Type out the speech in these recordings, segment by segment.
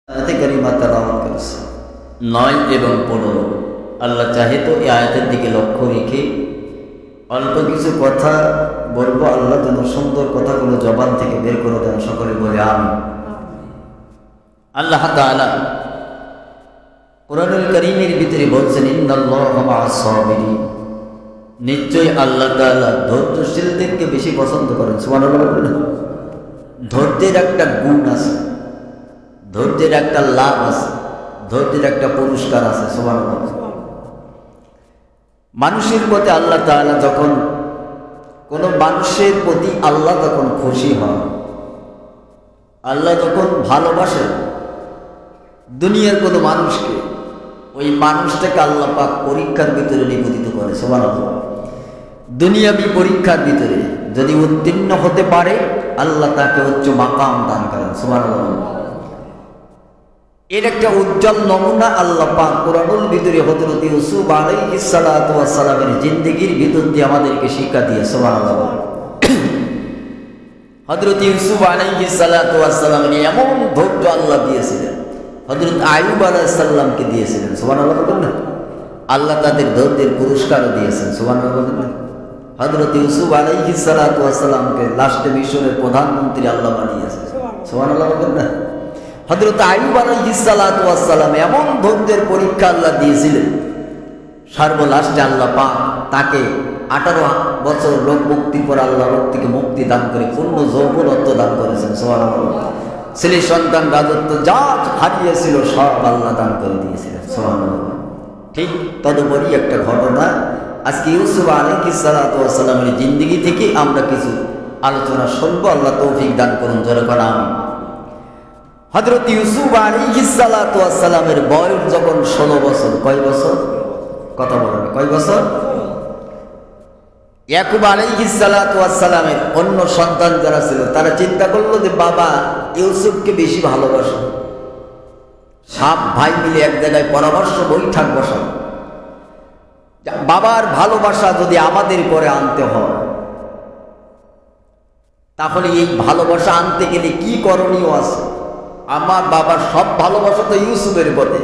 আয়াতে কারিমা তেলাওয়াত করেছে 9 এবং 15। আল্লাহ চাহে তো এই আয়াতের দিকে লক্ষ্য রেখে অল্প কিছু কথা বলবো। আল্লাহ যেন সুন্দর কথাগুলো জবান থেকে বের করে দেন, সকলে বলে আমিন। আল্লাহ তাআলা কুরআনুল কারীমের ভিতরে বলছেন, ইন্নাল্লাহা মা'আস সাবিরিন, নিশ্চয়ই আল্লাহ তাআলা ধৈর্যশীলদেরকে বেশি পছন্দ করেন। সুবহানাল্লাহ। ধৈর্যের একটা গুণ আছে, ধৈর্যের একটা লাভ আছে, ধৈর্যের একটা পুরস্কার আছে। সুবহানাল্লাহ। মানুষের প্রতি আল্লাহ তাআলা যখন কোনো মানুষের প্রতি আল্লাহ যখন খুশি হন, আল্লাহ যখন ভালোবাসেন দুনিয়ার কোনো মানুষকে, ওই মানুষটাকে আল্লাহ পাক পরীক্ষার ভিতরে নিবেদিত করে। সুবহানাল্লাহ। দুনিয়াবী পরীক্ষার ভিতরে যদি উত্তীর্ণ হতে পারে আল্লাহ তাকে উচ্চ মাকাম দান করেন। সুবহানাল্লাহ। এর একটা উজ্জ্বল নমুনা আল্লাহ পাক কুরআনুল ভিতরে হযরত ইউসুফ আলাইহিস সালাতু ওয়াস সালামের জিন্দেগীর ভিতর দিয়ে আমাদেরকে শিক্ষা দিয়ে। সুবহানাল্লাহ। হযরত ইউসুফ আলাইহিস সালাতু ওয়াস সালামের এমন ধৈর্য আল্লাহ দিয়েছিলেন, হযরত আইয়ুব আলাইহিস সালামকে দিয়েছিলেন। সুবহানাল্লাহ বলেন। আল্লাহ তাদের ধৈর্যের পুরস্কারও দিয়েছেন। সুবহানাল্লাহ বলেন। হযরত ইউসুফ আলাইহিস সালাতু ওয়াস সালামকে লাস্টে মিশরের প্রধানমন্ত্রী আল্লাহ বানিয়েছেন। সুবহানাল্লাহ বলেন। হযরত আইয়ুব আলাইহিস সালাতু ওয়াস সালাম এমন ধৈর্যের পরীক্ষা আল্লাহ দিয়েছিলেন, সর্বলাস্টে আল্লাহ পাক তাকে 18 বছর রোগ মুক্তির পর আল্লাহ রোগ থেকে মুক্তি দান করে পূর্ণ যৌবনত্ব দান করেছেন। সুবহানাল্লাহ। ছেলে সন্তান রাজত্ব যা হারিয়েছিল সব আল্লাহ দান করে দিয়েছিলেন। সুবহানাল্লাহ। ঠিক তদুপরি একটা ঘটনা আজকে ইউসুফ আলাইহিস সালাতু ওয়াস সালামের জিন্দেগি থেকে আমরা কিছু আলোচনা শুনবো। আল্লাহ তৌফিক দান করুন। জোরে করে আমিন। হযরত ইউসুফ আলাইহিস সালাতু ওয়াস সালামের বয়স যখন 16 বছর, কয় বছর? কথা বলেন, কয় বছর? ইয়াকুব আলাইহিস সালাতু ওয়াস সালামের অন্য সন্তান যারা ছিল তারা চিন্তা করলো যে বাবা ইউসুফকে বেশি ভালোবাসে, সব ভাই মিলে এক জায়গায় পরামর্শ বৈঠক বসালো, বাবার ভালোবাসা যদি আমাদের পরে আনতে হয় তাহলে এই ভালোবাসা আনতে গেলে কি করণীয় আছে? আমার বাবার সব ভালোবাসা তো ইউসুফের পথে,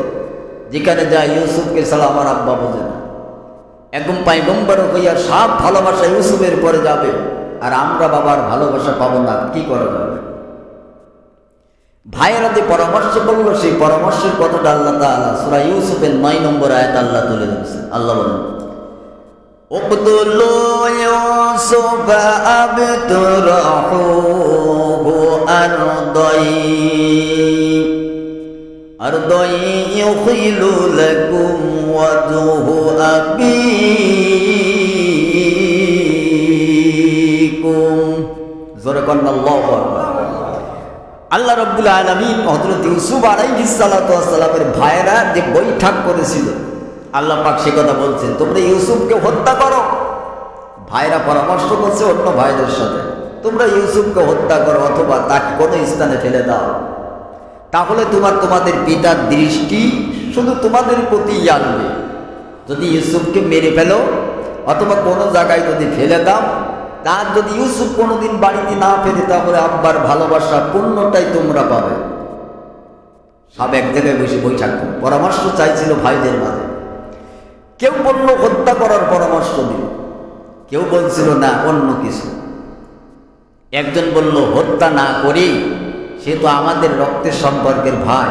যেখানে যায় ইউসুফকে ছাড়া আমার আব্বা বোঝে না। একদম পয়গম্বর হইয়া সব ভালোবাসা ইউসুফের পরে যাবে, আর আমরা বাবার ভালোবাসা পাবো না, কি করা যাবে? ভাইয়েরা যে পরামর্শ করলো, সেই পরামর্শের কথাটা আল্লাহ তাআলা সূরা ইউসুফের 9 নম্বর আয়াত আল্লাহ তুলে ধরেছেন। আল্লাহ বলেন, উকতুলু ইউসুফা আবতুরহুহু আরদাই ইউখিলু লাকুম ওয়াজহু আবিকুম। জোরে কোন আল্লাহু আকবার। আল্লাহ রাব্বুল আলামিন হযরত ইউসুফ আলাইহিস সালাতু ওয়াস সালামের ভাইরা যে বৈঠক করেছিল, আল্লাহ পাক সে কথা বলছেন, তোমরা ইউসুফকে হত্যা করো। ভাইরা পরামর্শ করছে অন্য ভাইদের সাথে, তোমরা ইউসুফকে হত্যা করো অথবা তাকে কোনো স্থানে ফেলে দাও, তাহলে তোমাদের পিতার দৃষ্টি শুধু তোমাদের প্রতি আসবে। যদি ইউসুফকে মেরে ফেলো অথবা কোনো জায়গায় যদি ফেলে দাও, তার যদি ইউসুফ কোনোদিন বাড়িতে না ফেরে তাহলে আব্বার ভালোবাসা পূর্ণটাই তোমরা পাবে। সব এক জায়গায় বসে বৈঠক পরামর্শ চাইছিল ভাইদের মাঝে। কেউ বলল হত্যা করার পরামর্শ দিল, কেউ বলছিল না অন্য কিছু। একজন বলল হত্যা না করি, সে তো আমাদের রক্তের সম্পর্কের ভাই,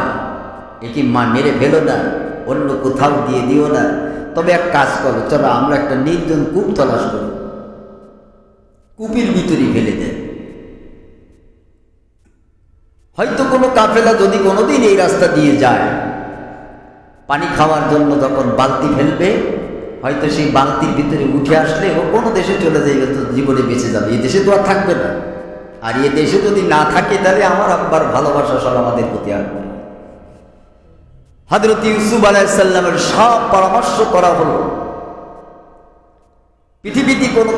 একে মেরে ফেলো না, অন্য কোথাও দিয়ে দিও না, তবে এক কাজ করো, চলো আমরা একটা নির্জন কূপ তলাশ করি, কূপের ভিতরে ফেলে দেয়। হয়তো কোনো কাফেলা যদি কোনোদিন এই রাস্তা দিয়ে যায়, পানি খাওয়ার জন্য যখন বালতি ফেলবে, হয়তো সেই বালতির ভিতরে উঠে আসলে ও কোনো দেশে চলে যাবে, তো জীবনে বেঁচে যাবে, এই দেশে তো আর থাকবে না। আর এ দেশে যদি না থাকে তাহলে আমার আব্বার ভালোবাসা সব আমাদের প্রতি আসবে। হযরত ইউসুফ আলাইহিস সালামের সব পরামর্শ করা হলো। পৃথিবীতে কোনো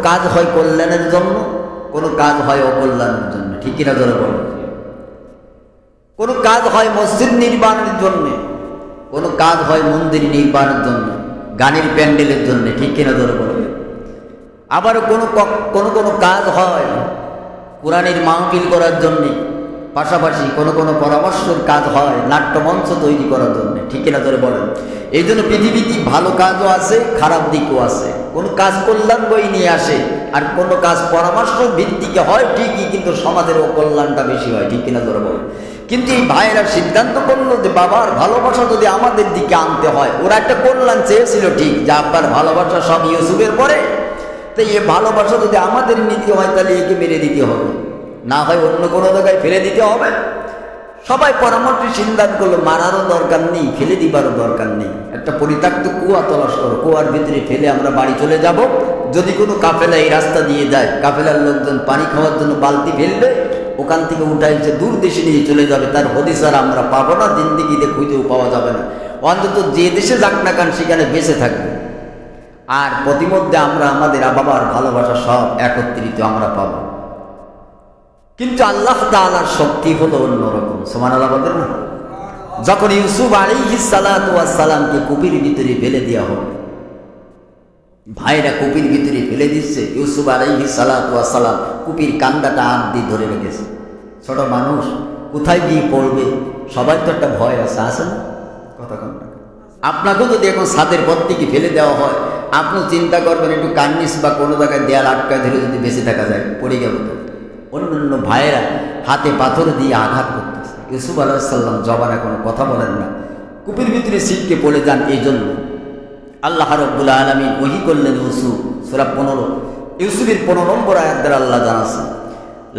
কাজ হয় কল্যাণের জন্য, কোনো কাজ হয় অকল্যাণের জন্য, ঠিক কিনা জোরে বলো? কোনো কাজ হয় মসজিদ নির্মাণের জন্য, কোনো কাজ হয় মন্দির নির্মাণের জন্য, গানের প্যান্ডেলের জন্য, ঠিক কিনা জোরে বলো? আবার কোনো কাজ হয় কোরআনের মাহফিল করার জন্যে, পাশাপাশি কোনো কোনো পরামর্শের কাজ হয় নাট্যমঞ্চ তৈরি করার জন্য, ঠিক কিনা ধরে বলেন। এই জন্য পৃথিবীতে ভালো কাজও আছে, খারাপ দিকও আছে। কোন কাজ কল্যাণ বই নিয়ে আসে, আর কোনো কাজ পরামর্শ ভিত্তিকে হয় ঠিকই, কিন্তু সমাজের অকল্যাণটা বেশি হয়, ঠিক কিনা ধরে বলেন। কিন্তু এই ভাইয়েরা সিদ্ধান্ত করলো যে বাবার ভালোবাসা যদি আমাদের দিকে আনতে হয়, ওরা একটা কল্যাণ চেয়েছিল ঠিক, যে আপনার ভালোবাসা সব ইউসুফের পরে, তো এই ভালোবাসা যদি আমাদের নীতি হয় তাহলে একে মেরে দিতে হবে, না হয় অন্য কোনো জায়গায় ফেলে দিতে হবে। সবাই পরামর্শ সিদ্ধান্ত করলো মারারও দরকার নেই, ফেলে দিবারও দরকার নেই, একটা পরিত্যক্ত কুয়া তলাশ করো, কুয়ার ভিতরে ফেলে আমরা বাড়ি চলে যাব। যদি কোনো কাফেলা এই রাস্তা দিয়ে যায়, কাফেলার লোকজন পানি খাওয়ার জন্য বালতি ফেলবে, ওখান থেকে উঠাই যে দূর দেশে নিয়ে চলে যাবে, তার হদিস আর আমরা পাবো না, জিন্দিগিতে খুঁজেও পাওয়া যাবে না। অন্তত যে দেশে যাক না কান সেখানে বেঁচে থাকবে, আর প্রতিমধ্যে আমরা আমাদের বাবার ভালোবাসা সব একত্রিত আমরা পাবো। কিন্তু আল্লাহ তাআলার শক্তি হলো অন্যরকম, সুবহানাল্লাহ বলেন না। যখন ইউসুফ আলাইহিস সালাতু ওয়াস সালামকে কূপের ভিতরে ফেলে দেওয়া হবে, ভাইরা কূপের ভিতরে ফেলে দিচ্ছে, ইউসুফ আলাইহিস সালাতু ওয়াস সালাম কূপের কান্দাটা হাত দিয়ে ধরে রেখেছে। ছোট মানুষ কোথায় গিয়ে পড়বে, সবাই তো একটা ভয় আছে, আছে না? কথা কম না। আপনাকেও যদি এখন ছাদের পর থেকে ফেলে দেওয়া হয়, আপনি চিন্তা করবেন একটু কান্নিস বা কোনো জায়গায় দেয়াল আটকায় ধরে যদি বেঁচে থাকা যায়, পড়ে গেল তো। অন্যান্য ভাইয়েরা হাতে পাথর দিয়ে আঘাত করতেছে, ইউসুফ আলাইহিস সালাম জবানে কোনো কথা বলেন না, কূপের ভিতরে ছিটকে পড়ে যান। এই জন্য আল্লাহ রাব্বুল আলামিন ওহী করলেন ইউসুফ, সূরা 15, ইউসুফের 15 নম্বর আয়াত দ্বারা আল্লাহ জানাচ্ছেন,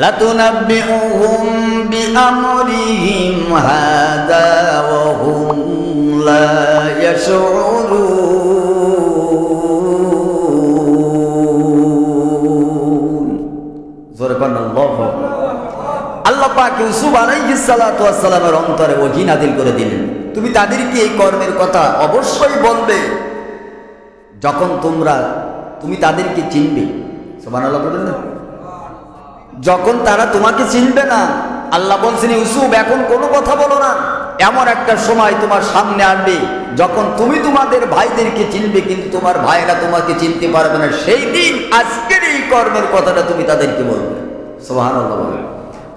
লাতুনাব্বিউহুম বিআমরিহিম হাদা ওয়া হুম লা ইয়াশউরুন। জোরে বলেন আল্লাহু আকবার। আল্লাহ পাক ইউসুফ আলাইহিস সালাতু ওয়াস সালামের অন্তরে ওহী নাযিল করে দিলেন, তুমি তাদেরকে এই কর্মের কথা অবশ্যই বলবে যখন তুমি তাদেরকে চিনবে। সুবহানাল্লাহ বলেন না। যখন তারা তোমাকে চিনবে না, আল্লাহ বলছেন ইউসুফ এখন কোনো কথা বলো না, এমন একটা সময় তোমার সামনে আসবে যখন তুমি তোমাদের ভাইদেরকে চিনবে, কিন্তু তোমার ভাইরা তোমাকে চিনতে পারবে না। সেই দিন আজকের এই কর্মের কথাটা তুমি তাদেরকে বলবে। সুবহানাল্লাহ বলেন।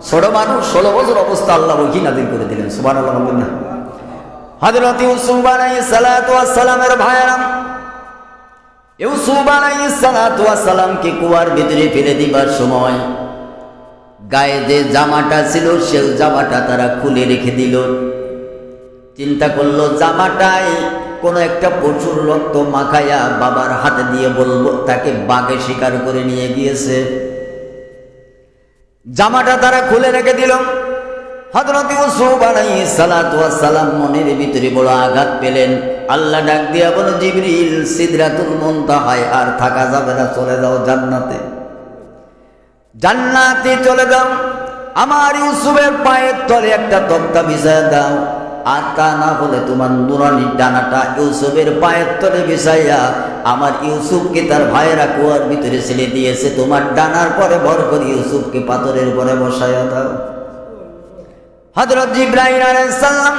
ছোট মানুষ 16 বছর অবস্থা আল্লাহ ওহী নাযিল করে দিলেন। সুবহানাল্লাহ বলেন না। হযরত ইউসুফ আলাইহিস সালাতু ওয়াস সালামের ভাইরা ইউসুফ আলাইহিস সালাতু ওয়াস সালামকে কুয়ার ভিতরে ফেলে দিবার সময় গায়ে যে জামাটা ছিল সেই জামাটা তারা খুলে রেখে দিল। চিন্তা করলো জামাটায় কোনো একটা পশুর রক্ত মাখাইয়া বাবার হাতে দিয়ে বলবো তাকে বাঘে শিকার করে নিয়ে গিয়েছে। জামাটা তারা খুলে রেখে দিল। হযরত ইউসুফ আলাইহিস সালাতু ওয়াস সালাম মনের ভিতরে বড় আঘাত পেলেন। আল্লাহ ডাক দিয়া বলো, জিবরিল সিদরাতুল মুনতাহায় আর থাকা যাবে না, চলে যাও জান্নাতে, জান্নাতে চলে যাও। আমার ইউসুফের পায়ের তলে একটা তক্তা বিছায়া দাও, আর তা না বলে তোমার নুরানি ডানাটা ইউসুফের পায়ের তলে বিছাইয়া আমার ইউসুফকে তার ভাইয়েরা কুয়ার ভিতরে ছেড়ে দিয়েছে, তোমার ডানার পরে ভর করে ইউসুফকে পাথরের পরে বসাইয়া দাও। হযরত জিবরাইল আলাইহিস সালাম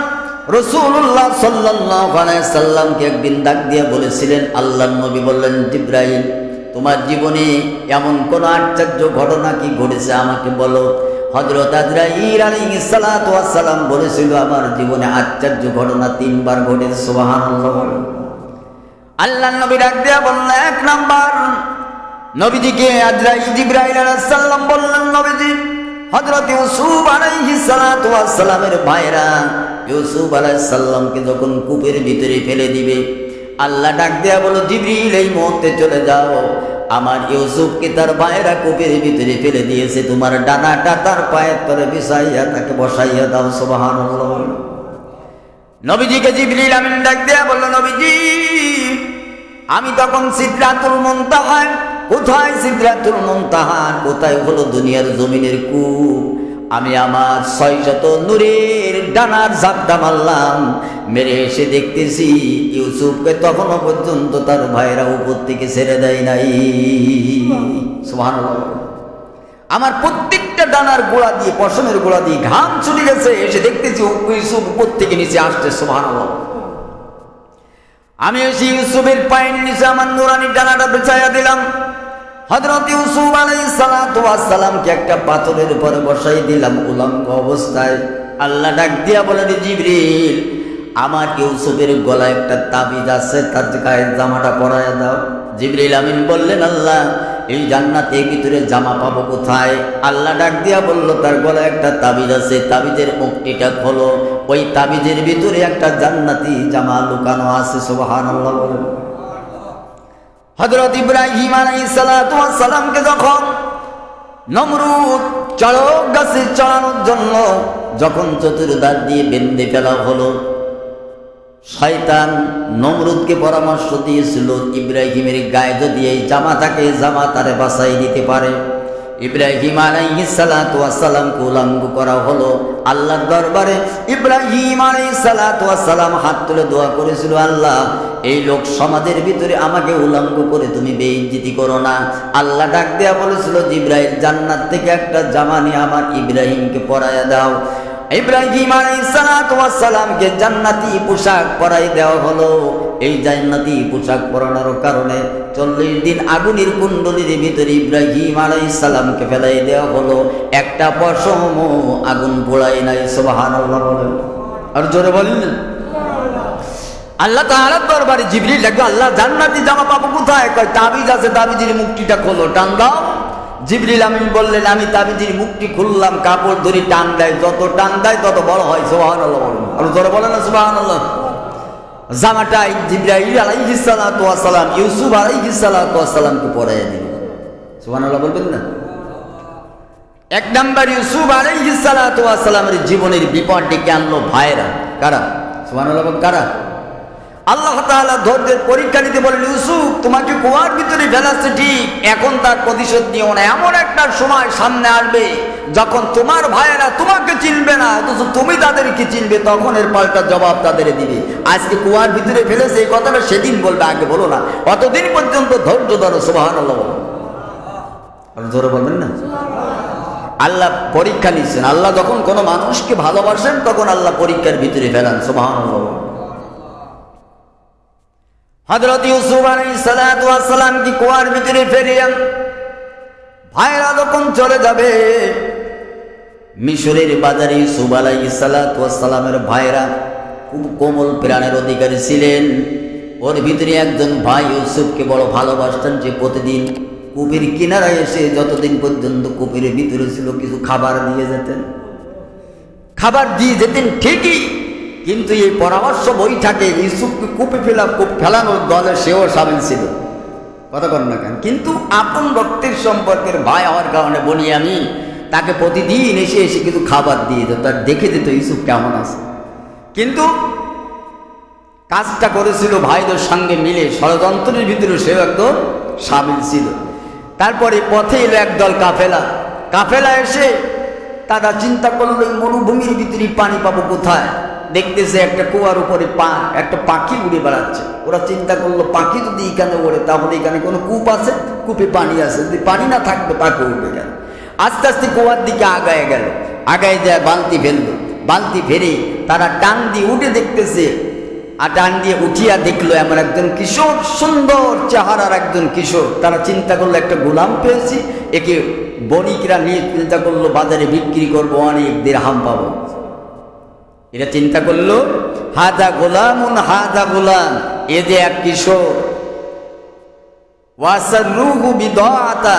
রাসূলুল্লাহ সাল্লাল্লাহু আলাইহি সাল্লামকে একদিন ডাক দিয়ে বলেছিলেন, আল্লাহর নবী বললেন, জিবরাইল তোমার জীবনে এমন কোন আশ্চর্য ঘটনা কি ঘটেছে আমাকে বলো। হযরত আজরাইল আলাইহিস সালাতু ওয়াস সালাম বলেছিল, আমার জীবনে আশ্চর্য ঘটনা 3 বার ঘটেছে। সুবহানাল্লাহ। আল্লাহর নবী ডাক দিয়ে বললেন, 1 নাম্বার নবীজিকে জিবরাইল আলাইহিস সালাম বললেন, নবীজি হযরত ইউসুফ আলাইহিস সালাতু ওয়াস সালামের ভাইরা ইউসুফ আলাইহিস সালামকে যখন কূপের ভিতরে ফেলে দিবে, আল্লাহ ডাক দেয়া বলো, জিবরিল এই মুহূর্তে চলে যাও, আমার ইউসুফকে তার ভাইরা কূপের ভিতরে ফেলে দিয়েছে, তোমার ডানাটা তার পায়ের তলে বিছাইয়া তাকে বসাইয়া দাও। সুবহানাল্লাহ। নবীজিকে জিবরিল আমিন ডাক দেয়া বলল, নবীজি আমি তখন সিদরাতুল মুনতাহা, কোথায় সিদরাতুল মুনতাহা, কোথায় হলো দুনিয়ার জমিনের কূপ, আমি আমার 600 নূরের ডানার ঝাপটা মারলাম, মেরে এসে দেখতেছি ইউসুফকে তখনও পর্যন্ত তার ভাইরা উপর থেকে ছেড়ে দেয় নাই। সুবহানাল্লাহ। আমার প্রত্যেকটা ডানার গোড়া দিয়ে, পশমের গোড়া দিয়ে ঘাম ছুটে গেছে, এসে দেখতেছি ইউসুফ উপর থেকে নিচে আসছে। সুবহানাল্লাহ। আমি এসে ইউসুফের পায়ের নিচে আমার নুরানি ডানাটা বিছাইয়া দিলাম। হযরত ইউসুফ আলাইহিস সালাতু ওয়াস সালামকে একটা পাথরের উপরে বসাই দিলাম উলঙ্গ অবস্থায়। আল্লাহ ডাক দিয়া বলেন, জিবরিল, আমার ইউসুফের গলায় একটা তাবিজ আছে, তার গায়ের জামাটা পরাইয়া দাও। জিবরিল আমিন বললেন, আল্লাহ, এই জান্নাতের ভিতরে জামা পাবো কোথায়? আল্লাহ ডাক দিয়া বলল, তার গলায় একটা তাবিজ আছে, তাবিজের মুক্তিটা খোলো, ওই তাবিজের ভিতরে একটা জান্নাতি জামা লুকানো আছে। সুবহানাল্লাহ বলেন। হযরত ইব্রাহিম আলাইহিস সালাতু ওয়াস সালামকে যখন নমরুদ চড়ক গাছে চড়ানোর জন্য যখন চতুর্দিক দিয়ে বেঁধে ফেলা হলো, শয়তান নমরুদকে পরামর্শ দিয়েছিল, ইব্রাহিমের গায়ে যদি এই জামা থাকে, জামা তারে বাঁচাই দিতে পারে। ইব্রাহিম আলাইহিস সালাতু ওয়াস সালামকে উলঙ্গ করা হলো আল্লাহর দরবারে। ইব্রাহিম আলাইহিস সালাতু ওয়াস সালাম হাত তুলে দোয়া করেছিল, আল্লাহ, এই লোক সমাজের ভিতরে আমাকে উলঙ্গ করে তুমি বেইজ্জতি করো না। আল্লাহ ডাক দেয়া বলেছিল, জিবরাইল, জান্নাত থেকে একটা জামা নিয়ে আমার ইব্রাহিমকে পরাইয়া দাও। ইব্রাহিম আলাইহিস সালাতু ওয়াস সালামকে জান্নাতি পোশাক পরাই দেওয়া হলো। এই জান্নাতি পোশাক পরানোর কারণে 40 দিন আগুনের কুণ্ডলীর ভিতরে ইব্রাহিম আলাইহিস সালামকে ফেলাই দেওয়া হলো, একটা পশম আগুন পোড়াই নাই। সুবহানাল্লাহ বলেন। আর জোরে বলেন। আল্লাহ তাআলার দরবারে জিবরিল ডাকলো, আল্লাহ, জান্নাতি জামা পাবো কোথায়? কয়, তাবিজ আছে, তাবিজের মুক্তিটা খোলো, টান দাও। জিবরিল আমিন বললেন, আমি তাবিজের মুক্তি খুললাম, কাপড় ধরে টান দেয়, যত টান দেয় তত বড় হয়। সুবহানাল্লাহ বলেন। আর জোরে বলেন না সুবহানাল্লাহ। জামাটা জিবরাইল আলাইহিস সালাতু ওয়াস সালাম ইউসুফ আলাইহিস সালাতু ওয়াস সালামকে পরাইয়া দিল। সুবহানাল্লাহ বলবেন না? এক নাম্বার, ইউসুফ আলাইহিস সালাতু ওয়াস সালামের জীবনের বিপদ ডেকে আনলো ভাইরা। কারা? সুবহানাল্লাহ বলেন। কারা? আল্লাহ তাআলা ধৈর্যের পরীক্ষা নিতে বলেন, ইউসুফ, তোমাকে কুয়ার ভিতরে ফেলাচ্ছে ঠিক, এখন তার প্রতিশোধ নিও না। এমন একটা সময় সামনে আসবে যখন তোমার ভাইয়েরা তোমাকে চিনবে না, অথচ তুমি তাদেরকে চিনবে, তখন এর পাল্টা জবাব তাদের দিবে। আজকে কুয়ার ভিতরে ফেলেছে, এই কথাটা সেদিন বলবে, আগে বলো না। অতদিন পর্যন্ত ধৈর্য ধরো। সুবহানাল্লাহ। জোরে বলবেন না? আল্লাহ পরীক্ষা নিচ্ছেন। আল্লাহ যখন কোনো মানুষকে ভালোবাসেন তখন আল্লাহ পরীক্ষার ভিতরে ফেলান। সুবহানাল্লাহ। হযরত ইউসুফ আলাইহিস সালাতু ওয়াস সালাম কি কুয়ার ভিতরে ফেরিয়ান ভাইরা যখন চলে যাবে, মিশরের বাজারে ইউসুফ আলাইহিস সালাতু ওয়াস সালামের ভাইরা খুব কোমল প্রাণের অধিকারী ছিলেন। ওর ভিতরে একজন ভাই ইউসুফকে বড় ভালোবাসতেন, যে প্রতিদিন কূপের কিনারায় এসে যতদিন পর্যন্ত কূপের ভিতরে ছিল কিছু খাবার দিয়ে যেতেন। খাবার দিয়ে যেতেন ঠিকই, কিন্তু এই পরামর্শ বৈঠকে ইউসুফকে কূপে ফেলানোর দলে সেও সামিল ছিল। কথা বল না কেন? কিন্তু আপন রক্তের সম্পর্কের ভাই হওয়ার কারণে বলি আমি, তাকে প্রতিদিন এসে এসে কিছু খাবার দিয়ে যেত, তার দেখে দিত ইউসুফ কেমন আছে। কিন্তু কাজটা করেছিল ভাইদের সঙ্গে মিলে, ষড়যন্ত্রের ভিতরে সেও একদম সামিল ছিল। তারপরে পথে এলো একদল কাফেলা এসে তারা চিন্তা করলো, মরুভূমির ভিতরে পানি পাবো কোথায়? দেখতেছে একটা কুয়ার উপরে একটা পাখি উড়ে বেড়াচ্ছে। ওরা চিন্তা করলো, পাখি যদি এখানে ওড়ে তাহলে এখানে কোনো কূপ আছে, কূপে পানি আছে, যদি পানি না থাকবে পাখি উঠবে কেন? আস্তে আস্তে কুয়ার দিকে আগায় গেল, আগায় যায় বালতি ফেললো। বালতি ফেরে তারা টান দিয়ে উঠে দেখতেছে, আর টান দিয়ে উঠিয়া দেখলো এমন একজন কিশোর, সুন্দর চেহারার একজন কিশোর। তারা চিন্তা করলো, একটা গোলাম পেয়েছি, একে বণিকরা নিয়ে চিন্তা করলো বাজারে বিক্রি করবো, অনেক দিরহাম পাবো। এরা চিন্তা করলো, হাদা গোলামুন হাদা গোলাম, এ যে এক কিশোর। ওয়াসারুহু বিদাআতা,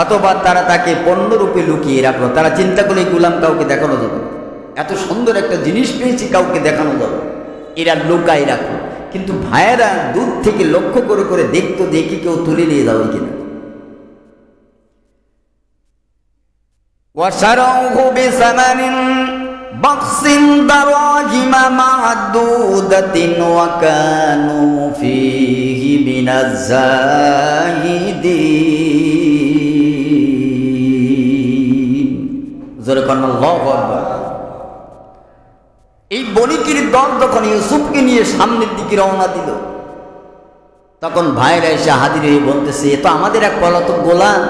অথবা তারা তাকে পণ্যরূপে লুকিয়ে রাখলো। তারা চিন্তা করলো, এই গোলাম কাউকে দেখানো যাবে, এত সুন্দর একটা জিনিস পেয়েছি, কাউকে দেখানো যাবে। এরা লুকাই রাখলো। কিন্তু ভাইয়েরা দূর থেকে লক্ষ্য করে করে দেখতো, দেখি কেউ তুলে নিয়ে যাবে কিনা। ওয়াশারাহু বিসামানিন বাকসিন দারাহিমা মা'দুদাতিন ওয়া কানু ফীহি মিনাজ যাহিদিন। জোরে কোন আল্লাহু আকবার। এই বণিকের দল যখন ইউসুফকে নিয়ে সামনের দিকে রওনা দিল, তখন ভাইরা এসে হাজির হয়ে বলতেছে, এ তো আমাদের এক পলাতক গোলাম,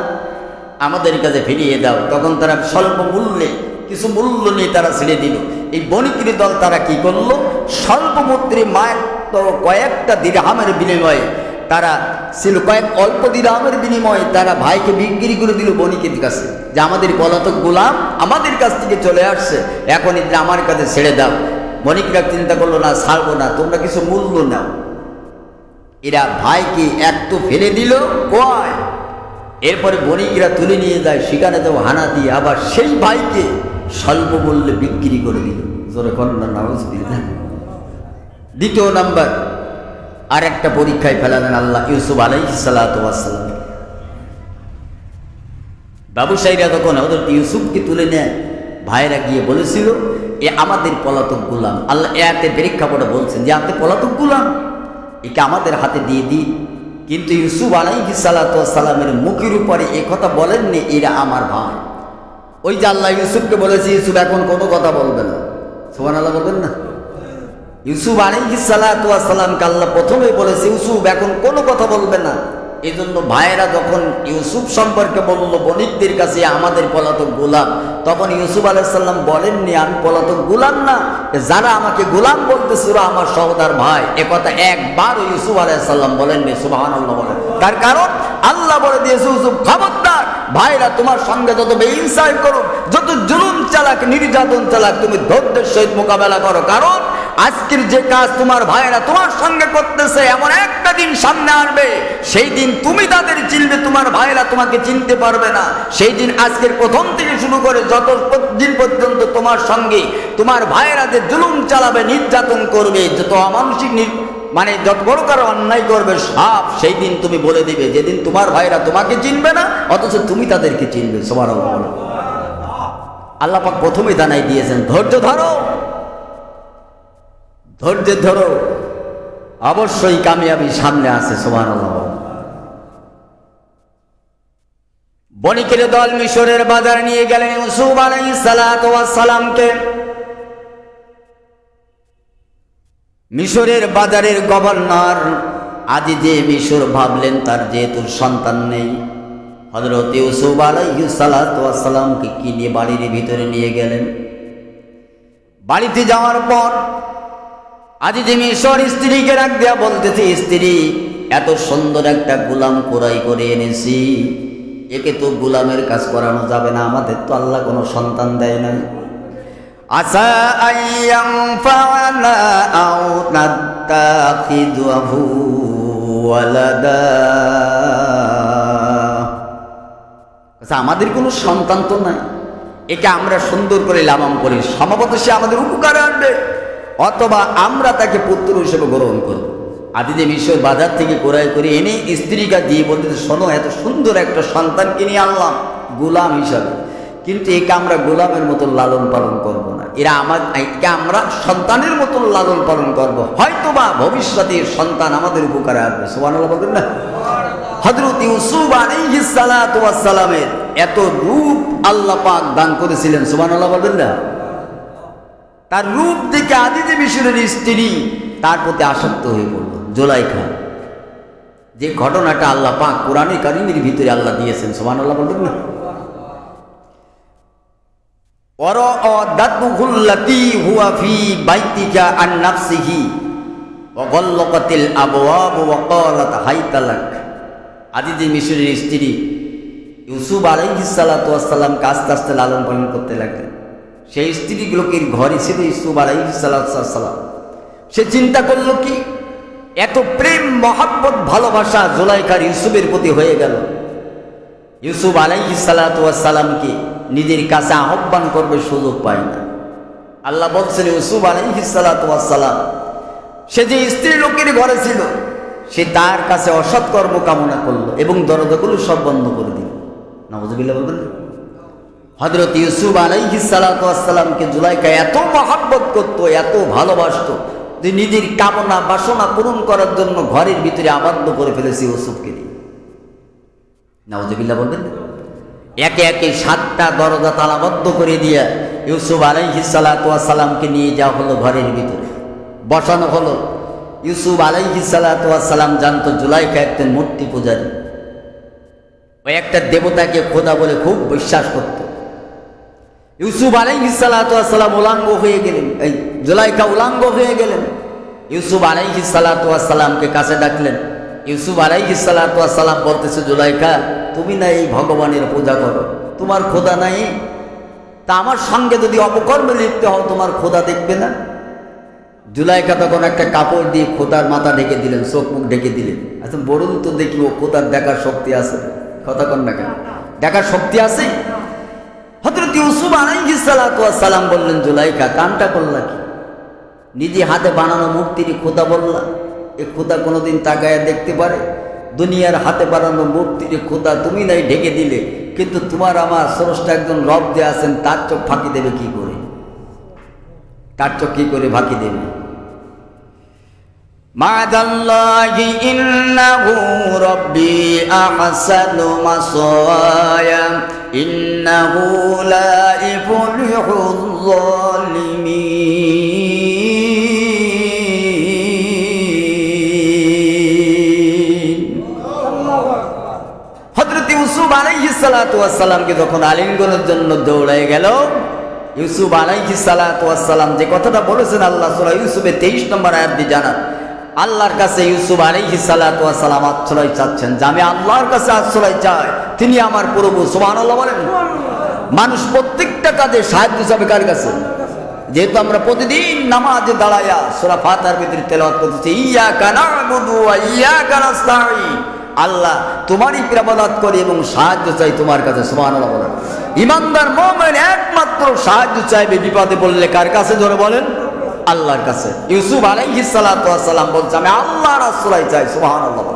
আমাদের কাছে ফিরিয়ে দাও। তখন তারা স্বল্প মূল্যে, কিছু মূল্য নিয়ে তারা ছেড়ে দিল। এই বণিকের দল তারা কি করলো, স্বল্প মূল্যে মাত্র কয়েকটা দিরহামের বিনিময়ে তারা ছিল কয়েক অল্প দিরহামের বিনিময়ে তারা ভাইকে বিক্রি করে দিল বণিকের কাছে, যে আমাদের পলাতক গোলাম আমাদের কাছ থেকে চলে আসছে, এখন এটা আমার কাছে ছেড়ে দাও। বণিকরা চিন্তা করলো না, ছাড়বো না, তোমরা কিছু মূল্য নাও। এরা ভাইকে একটু ফেলে দিল কয়, এরপরে বণিকরা তুলে নিয়ে যায়, সেখানে তো হানা দিয়ে আবার সেই ভাইকে স্বল্প মূল্যে বিক্রি করে দিল। জোরে কন্যা নাউজুবিল্লাহ। দ্বিতীয় নাম্বার আর একটা পরীক্ষায় ফেলালেন আল্লাহ ইউসুফ আলাইহিস সালাতু ওয়াস সালাম। ব্যবসায়ীরা তখন হযরত ইউসুফকে তুলে নেয়, ভাইরা গিয়ে বলেছিল এ আমাদের পলাতক গোলাম। আল্লাহ এতে প্রেক্ষাপটে বলছেন যে আপনি পলাতক গোলাম, একে আমাদের হাতে দিয়ে দিই। কিন্তু ইউসুফ আলাইহিস সালাতু ওয়াস সালামের মুখের উপরে এ কথা বলেননি এরা আমার ভাই। ওই যে আল্লাহ ইউসুফকে বলেছে ইউসুফ এখন কোনো কথা বলবে না, সুবহানাল্লাহ বলবেন না। ইউসুফ আলাইহিস সালাতু ওয়াস সালামকে আল্লাহ প্রথমে বলেছে ইউসুফ এখন কোনো কথা বলবে না। এই জন্য ভাইয়েরা যখন ইউসুফ সম্পর্কে বলল বণিকদের কাছে আমাদের পলাতক গোলাম, তখন ইউসুফ আলাইহিস সালাম বলেননি আমি পলাতক গোলাম না, যারা আমাকে গোলাম বলতেছে ওরা আমার সহোদর ভাই। এ কথা একবার ইউসুফ আলাইহিস সালাম বলেননি, সুবহানাল্লাহ বলেন। তার কারণ আল্লাহ বলে দিয়েছে ইউসুফ খবরদার, ভাইরা তোমার সঙ্গে যত বেইনসাফি করুক, যত জুলুম চালাক, নির্যাতন চালাক, তুমি ধৈর্যের সহিত মোকাবেলা করো। কারণ আজকের যে কাজ তোমার ভাইরা তোমার সঙ্গে করতেছে, এমন একটা দিন সামনে আসবে, সেই দিন তুমি তাদের চিনবে, তোমার ভাইরা তোমাকে চিনতে পারবে না। সেই দিন আজকের প্রথম থেকে শুরু করে যত দিন পর্যন্ত তোমার সঙ্গে তোমার ভাইরা যে জুলুম চালাবে, নির্যাতন করবে, যত অমানসিক মানে যত বড় কারো অন্যায় করবে সব, সেই দিন তুমি বলে দিবে, যেদিন তোমার ভাইরা তোমাকে চিনবে না অথচ তুমি তাদেরকে চিনবে। সুবহানাল্লাহ। আল্লাহ পাক প্রথমেই জানাই দিয়েছেন ধৈর্য ধরো, ধৈর্য ধরো, অবশ্যই কামিয়াবি সামনে আছে। সুবহানাল্লাহ। বণিকের দল মিশরের বাজার নিয়ে গেলেন ইউসুফ আলাইহিস সালাতু ওয়াস সালামকে। মিশরের বাজারের গভর্নর আজিজে মিশর ভাবলেন তার যেহেতু সন্তান নেই, হযরত ইউসুফ আলাইহিস সালাতু ওয়াস সালামকে কিনে বাড়ির ভিতরে নিয়ে গেলেন। বাড়িতে যাওয়ার পর আজিজে মিশর স্ত্রীকে ডাক দেয়া বলতেছে, স্ত্রী এত সুন্দর একটা গোলাম ক্রয় করে এনেছি, একে তো গোলামের কাজ করানো যাবে না, আমাদের তো আল্লাহ কোনো সন্তান দেয় না। আসা আইয়াম ফাআলা আও নাত্তাখিযুহু ওয়ালাদা, আচ্ছা আমাদের কোনো সন্তান তো নাই, একে আমরা সুন্দর করে লালন করি, সম্ভবত সে আমাদের উপকারে আনবে, অথবা আমরা তাকে পুত্র হিসেবে গ্রহণ করব। আজিজে মিশর বাজার থেকে ক্রয় করে এনে স্ত্রীকে দিয়ে বলতে, শোনো এত সুন্দর একটা সন্তান কিনে আনলাম গোলাম হিসাবে, কিন্তু একে আমরা গোলামের মতন লালন পালন করব না, একে আমরা সন্তানের মতন লালন পালন করব, হয়তোবা ভবিষ্যতে সন্তান আমাদের উপকারে আসবে। সুবহানাল্লাহ বলবেন না। হযরত ইউসুফ আলাইহিস সালাতু ওয়াস সালামের এত রূপ আল্লাহ পাক দান করেছিলেন। সুবহানাল্লাহ বলবেন না। তার রূপ দেখে আজিজে মিশরের স্ত্রী তার প্রতি আসক্ত হয়ে পড়ল, জুলাইখা। যে ঘটনাটা আল্লাহ পাক কোরআনে কারীমের ভিতরে আল্লাহ দিয়েছেন। সুবহানাল্লাহ বলবেন না। ওয়ারাআদাতুহুল্লাতী হুয়া ফী বাইতিকা আন নাফসিহি ওয়া গাল্লাকাতিল আবওয়াব ওয়া ক্বালাত হাইতা লাক। আজিজে মিশরের স্ত্রী ইউসুফ আলাইহিস সালাতু ওয়াস সালামকে আস্তে আস্তে লালন পালন করতে লাগলেন। সেই স্ত্রীগুলোকে ঘরে ছিল ইউসুফ আলাইহিস সালাতু ওয়াস সালাম। সে চিন্তা করলো কি, এত প্রেম মহব্বত ভালোবাসা জুলাইখার ইউসুফের প্রতি হয়ে গেল, ইউসুফ আলাইহিস সালাতু ওয়াস সালামকে নিজের কাছে আহ্বান করবে সুযোগ পায় না। আল্লাহ বলছেন ইউসুফ আলাইহিস সালাতু ওয়াস সালাম সে যে স্ত্রী লোকের ঘরে ছিল, সে তার কাছে অসৎ কর্ম কামনা করলো এবং দরজাগুলো সব বন্ধ করে দিল। নাউযুবিল্লাহ বলবেন। হযরত ইউসুফ আলাইহিস সালাতু ওয়াস সালামকে জুলাইখা এত মহব্বত করত, এত ভালোবাসতো যে নিজের কামনা বাসনা পূরণ করার জন্য ঘরের ভিতরে আবদ্ধ করে ফেলেছে ইউসুফকে নিয়ে। নাউযুবিল্লাহ বলবেন। একে একে 7টা দরজা তালাবদ্ধ করে দিয়ে ইউসুফ আলাইহিস সালাতু ওয়াস সালামকে নিয়ে যাওয়া হলো, ঘরের ভিতরে বসানো হলো। ইউসুফ আলাইহিস সালাতু ওয়াস সালাম জানতো জুলাইখা একজন মূর্তি পূজারী, ওই একটা দেবতাকে খোদা বলে খুব বিশ্বাস করত। ইউসুফ আলাইহিস সালাতু ওয়াস সালাম উলাঙ্গ হয়ে গেলেন, এই জুলাইখা উলাঙ্গ হয়ে গেলেন। ইউসুফ আলাইহিস সালাতু ওয়াস সালামকে কাছে ডাকলেন, ইউসুফ আলাইহিস সালাতু ওয়াস সালাম বলতেছে, জুলাইখা তুমি না এই ভগবানের পূজা করো, তোমার খোদা নাই? তা আমার সঙ্গে যদি অপকর্মে লিপ্ত হও তোমার খোদা দেখবে না? জুলাইখা তখন একটা কাপড় দিয়ে খোদার মাথা ঢেকে দিলেন, চোখ মুখ ঢেকে দিলেন। আচ্ছা বলুন তো দেখি, ও খোদার দেখার শক্তি আছে? কথা কন না কেন? দেখার শক্তি আছে? হযরত ইউসুফ আলাইহিস সালাতু ওয়াস সালাম বললেন, জুলাইখা কামটা করলা কি? নিজে হাতে বানানো মূর্তির খোদা বললা? এ খোদা কোনোদিন তাকায় দেখতে পারে? দুনিয়ার হাতে বানানো মূর্তির খোদা তুমি নাই ঢেকে দিলে, কিন্তু তোমার আমার স্রষ্টা একজন রব যে আছেন তার চোখ ফাঁকি দেবে কি করে? তার চোখ কি করে ফাঁকি দেবে? মা'দাল্লাহি ইন্নাহু রাব্বি আহসানু মাসায়া ইন্নাহু লা ইফলিহুল যালিমিন। হযরত ইউসুফ আলাইহিস সালাতু ওয়াস সালামকে যখন আলিঙ্গনের জন্য দৌড়ায় গেল, ইউসুফ আলাইহিস সালাতু ওয়াস সালাম যে কথাটা বলেছেন আল্লাহ সূরা ইউসুফের 23 নম্বর আয়াত দিয়ে জানান, আল্লাহর কাছে ইউসুফ আলাইহিস সালাতু ওয়াস সালাম আশ্রয় চাচ্ছেন যে আমি আল্লাহর কাছে আশ্রয় চাই, তিনি আমার প্রভু। সুবহানাল্লাহ বলেন। মানুষ প্রত্যেকটা কাজে সাহায্য চাবে কার কাছে? যেহেতু আমরা প্রতিদিন নামাজে দাঁড়ায়া সূরা ফাতিহার ভিতরে তেলাওয়াত করতেছি, ইয়াকা না'বুদু ওয়া ইয়াকা নাস্তাঈন, আল্লাহ তোমারই ইবাদত করি এবং সাহায্য চাই তোমার কাছে। সুবহানাল্লাহ বলেন। ইমানদার মুমিন একমাত্র সাহায্য চাইবে বিপদে পড়লে কার কাছে? জোরে বলেন, আল্লাহর কাছে। ইউসুফ আলাইহিস সালাতু ওয়াস সালাম বলছে আমি আল্লাহর আশ্রয় চাই। সুবহানাল্লাহ।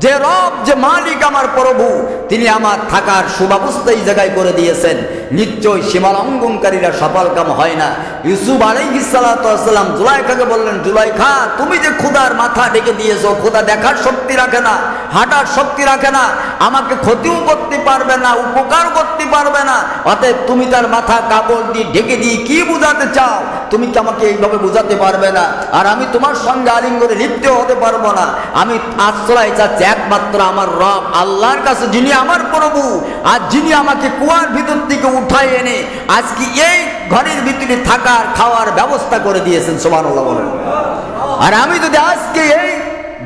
যে রব, যে মালিক আমার প্রভু, তিনি আমার থাকার সুব্যবস্থা এই জায়গায় করে দিয়েছেন, নিশ্চয় সীমা লঙ্ঘনকারীরা সফল কাম হয় না। ইউসুফ আলাইহিস সালাতু ওয়াস সালাম জুলাইখাকে বললেন, জুলাইখা তুমি যে খোদার মাথা ঢেকে দিয়েছো, খোদা দেখার শক্তি রাখে না, হাঁটার শক্তি রাখে না, আমাকে ক্ষতিও করতে পারবে না, উপকার করতে পারবে না, অতএব তুমি তার মাথা কাপড় দিয়ে ঢেকে দিয়ে কি বুঝাতে চাও? তুমি কি আমাকে এইভাবে বুঝাতে পারবে না? আর আমি তোমার সঙ্গে আলিঙ্গনে লিপ্ত হতে পারবো না। আমি আশ্রয় চাচ্ছি একমাত্র আমার রব আল্লাহর কাছে, যিনি আমার প্রভু, আর যিনি আমাকে কুয়ার ভিতর থেকে উঠায় এনে আজকে এই ঘরের ভিতরে থাকার খাওয়ার ব্যবস্থা করে দিয়েছেন। সুবহানাল্লাহ বলেন। আর আমি যদি আজকে এই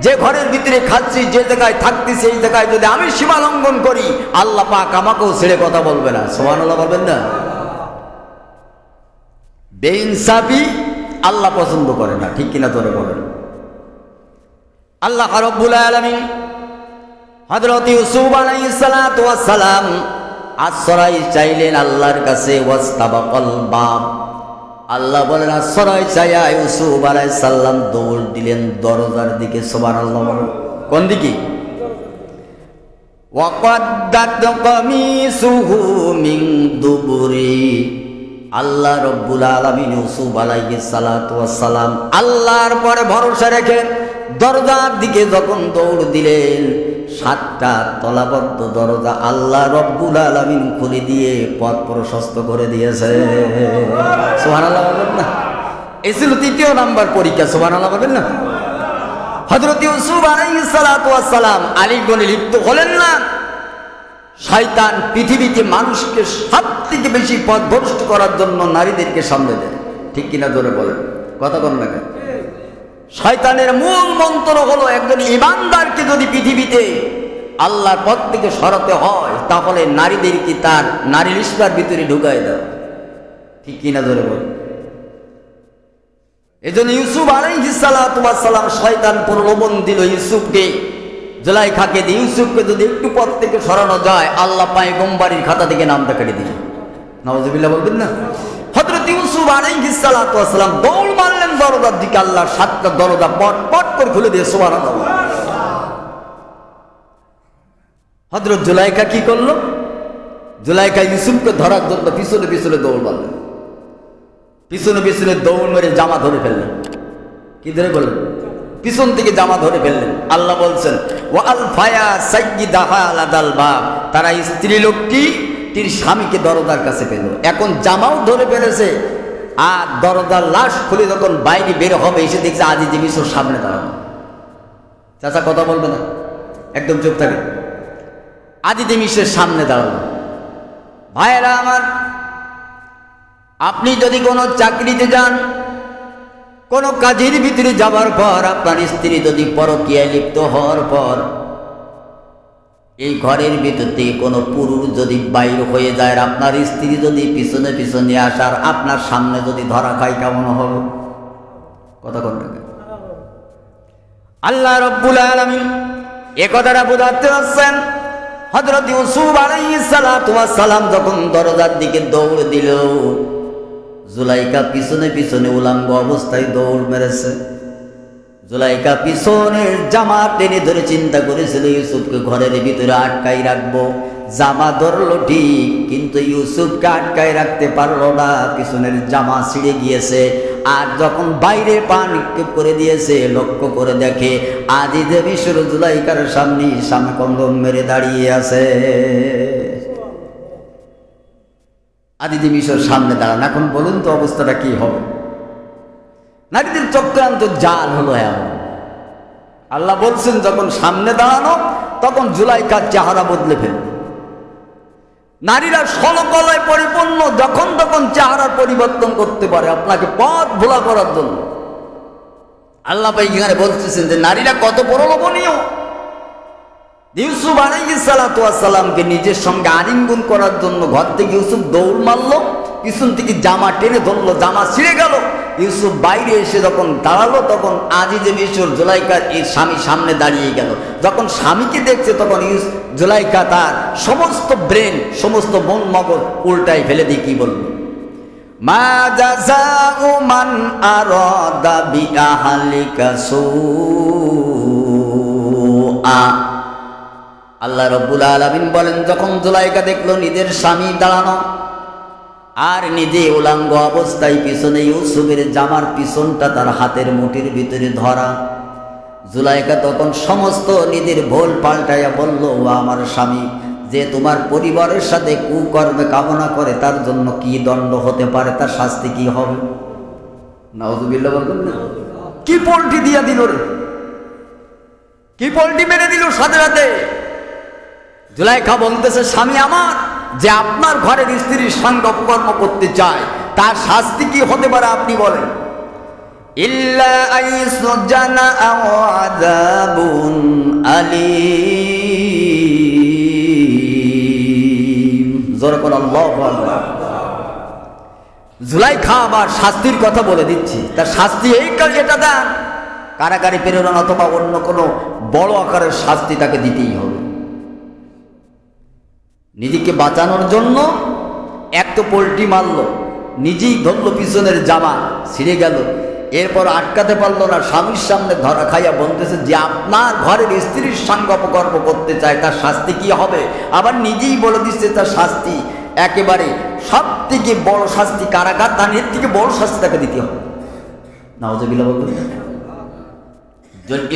যে ঘরের ভিতরে খাচ্ছি, যে জায়গায় থাকতেছি, এই জায়গায় যদি আমি সীমা লঙ্ঘন করি, আল্লাহ পাক আমাকেও ছেড়ে কথা বলবে না। সুবহানাল্লাহ বলবেন না? বেইনসাফি আল্লাহ পছন্দ করে না, ঠিক কিনা তোরে বলেন? আল্লাহ রাব্বুল আলামিন হযরত ইউসুফ আলাইহিস সালাতু ওয়াস সালাম আশ্রয় চাইলেন আল্লাহর কাছে। ওয়াস্তাবাকাল বাব, আল্লাহ বলেন আশ্রয় চাইয়া ইউসুফ আলাইহিস সালাম দৌড় দিলেন দরজার দিকে। সুবহানাল্লাহ বলেন। কোন দিকে? ওয়াকাদ্দাত কামিসুহু মিন দুবুরি, আল্লাহ রাব্বুল আলামিন ইউসুফ আলাইহিস সালাতু ওয়াস সালাম আল্লাহর পরে ভরসা রেখে দরজার দিকে যখন দৌড় দিলেন, 7টা তলাবদ্ধ দরজা আল্লাহ রাব্বুল আলামিন খুলে দিয়ে পথ প্রশস্ত করে দিয়েছে। সুবহানাল্লাহ বলেন না? এই ছিল 3য় নাম্বার পরীক্ষা। সুবহানাল্লাহ বলেন না? হযরত ইউসুফ আলাইহিস সালাতু ওয়াস সালাম আলিঙ্গনে লিপ্ত হলেন না। শয়তান পৃথিবীতে মানুষকে সবথেকে বেশি পথভ্রষ্ট করার জন্য নারীদেরকে সামনে দেয়, ঠিক কিনা জোরে বলেন? কথা বলেন না কেন? শয়তানের মূল মন্ত্র হলো একজন ইমানদারকে যদি পৃথিবীতে আল্লাহর পথ থেকে সরাতে হয়, তাহলে নারীদেরকে তার নারী লিস্টার ভিতরে ঢুকাই দেয়, ঠিক কিনা জোরে বলেন? এই জন্য ইউসুফ আলাইহিস সালাতু ওয়াস সালাম শয়তান প্রলোভন দিল ইউসুফকে, জুলাইখাকে দিয়ে ইউসুফকে যদি একটু পথ থেকে সরানো যায়, আল্লাহ পয়গম্বরের খাতা থেকে নামটা কেটে দিল। নাউজুবিল্লাহ বলবেন না? হযরত ইউসুফ আলাইহিস সালাতু ওয়াস সালাম দৌড় মারলেন দরজার দিকে, আল্লাহর 7টা দরজা পট পট করে খুলে দিয়ে। সুবহানাল্লাহ। হযরত জুলাইখা কি করলো? জুলাইখা ইউসুফকে ধরার জন্য পিছনে পিছনে দৌড় মারলেন, পিছনে পিছনে দৌড় মেরে জামা ধরে ফেললেন। কি ধরে বললেন? পিছন থেকে জামা ধরে ফেললেন। আল্লাহ বলছেন ওয়া আলফায়া সাইয়্যিদাহা আলাদাল বাব, তারা স্ত্রী লোকটি তির স্বামীকে দরজার কাছে পেল। এখন জামাও ধরে ফেলেছে, আর দরজার লাশ খুলে যখন বাইরে বের হবে, এসে দেখছে আজিজ মিশর সামনে দাঁড়ানো। চাচা কথা বলবে না, একদম চুপ থাকে। আজিজ মিশরের সামনে দাঁড়ানো। ভাইয়েরা আমার, আপনি যদি কোনো চাকরিতে যান, কোন কাজের ভিতরে যাবার পর আপনার স্ত্রী যদি পরকীয়ায় লিপ্ত হওয়ার পর এই ঘরের ভিতর থেকে কোনো পুরুষ যদি বাইর হয়ে যায়, আপনার স্ত্রী যদি পিছনে পিছনে আসার আপনার সামনে যদি ধরা খায়, কেমন হবে? কথা কোনটা? আল্লাহ রাব্বুল আলামিন এ কথাটা বোঝাতে আসছেন। হযরত ইউসুফ আলাইহিস সালাতু ওয়াস সালাম যখন দরজার দিকে দৌড় দিল, জুলাইখা পিছনে পিছনে উলঙ্গ অবস্থায় দৌড় মেরেছে। জুলাইখা পিছনের জামা টেনে ধরে চিন্তা করেছিল ইউসুফকে ঘরের ভিতরে আটকাই রাখবো। জামা ধরলো ঠিক, কিন্তু ইউসুফকে আটকাই রাখতে পারলো না, পিছনের জামা ছিঁড়ে গিয়েছে। আর যখন বাইরে পা নিক্ষেপ করে দিয়েছে, লক্ষ্য করে দেখে আজিজে মিশর জুলাইখার সামনে কন্দম মেরে দাঁড়িয়ে আছে। আজিজে মিশর সামনে দাঁড়ান। এখন বলুন তো অবস্থাটা কি হবে? নারীদের চক্রান্ত জাল হলো এমন। আল্লাহ বলছেন যখন সামনে দাঁড়ানো, তখন জুলাইখার চেহারা বদলে ফেলবে। নারীরা ষোলকলায় পরিপূর্ণ, যখন তখন চেহারার পরিবর্তন করতে পারে আপনাকে পথ ভোলা করার জন্য। আল্লাহ ভাই এখানে বলতেছেন যে নারীরা কত প্রলোভনীয়। ইউসুফ আলাইহিস সালাতু ওয়াস সালামকে নিজের সঙ্গে আলিঙ্গন করার জন্য ঘর থেকে ইউসুফ দৌড় মারলো, পিছন থেকে জামা টেনে ধরলো, জামা ছিঁড়ে গেল। ইউসুফ বাইরে এসে যখন দাঁড়ালো, তখন আজিজে মিশর জুলাইখার এই স্বামী সামনে দাঁড়িয়ে গেল। যখন স্বামীকে দেখছে, তখন জুলাইখা তার সমস্ত ব্রেন, সমস্ত মন মগজ উল্টাই ফেলে দিয়ে কি বলল? মা জাযাউ মান আরাদা বিআহলিকা সুআ। আল্লাহ রাব্বুল আলামিন বলেন, যখন জুলাইখা দেখলো নিজের স্বামী দাঁড়ানো আর নিজে উলঙ্গ অবস্থায় পিছনে ইউসুফের জামার পিছনটা তার হাতের মুঠির ভিতরে ধরা, জুলাইখা তখন সমস্ত নিজের ভুল পাল্টাইয়া বলল, ও আমার স্বামী, যে তোমার পরিবারের সাথে কুকর্মে কামনা করে তার জন্য কি দণ্ড হতে পারে, তার শাস্তি কি হবে? নাউযুবিল্লাহ বলবেন না? কি পোল্টি দিয়া দিল রে, কি পোল্টি মেরে দিল সাথে সাথে। জুলাইখা বলতেছে, স্বামী আমার, যে আপনার ঘরের স্ত্রীর সঙ্গে অপকর্ম করতে চায়, তার শাস্তি কি হতে পারে আপনি বলেন? ইল্লা আইসুজানা আও আযাবুন আলীম। জোরে বল আল্লাহু আকবার। জুলাইখা আবার শাস্তির কথা বলে দিচ্ছি, তার শাস্তি এটা দেন, কারাগারে প্রেরণ অথবা অন্য কোনো বড় আকারের শাস্তি তাকে দিতেই হবে। নিজেকে বাঁচানোর জন্য এক তো পোল্টি মারল, নিজেই ধরল পিছনের জামা ছিঁড়ে গেল, এরপর আটকাতে পারলো না, স্বামীর সামনে ধরা খাইয়া বলতেছে যে আপনার ঘরের স্ত্রীর সঙ্গে অপকর্ম করতে চায়, তার শাস্তি কি হবে? আবার নিজেই বলে দিচ্ছে তার শাস্তি একেবারে সব থেকে বড় শাস্তি কারাগার, তার এর থেকে বড় শাস্তি তাকে দিতে হবে। নাউযুবিল্লাহ বলবেন।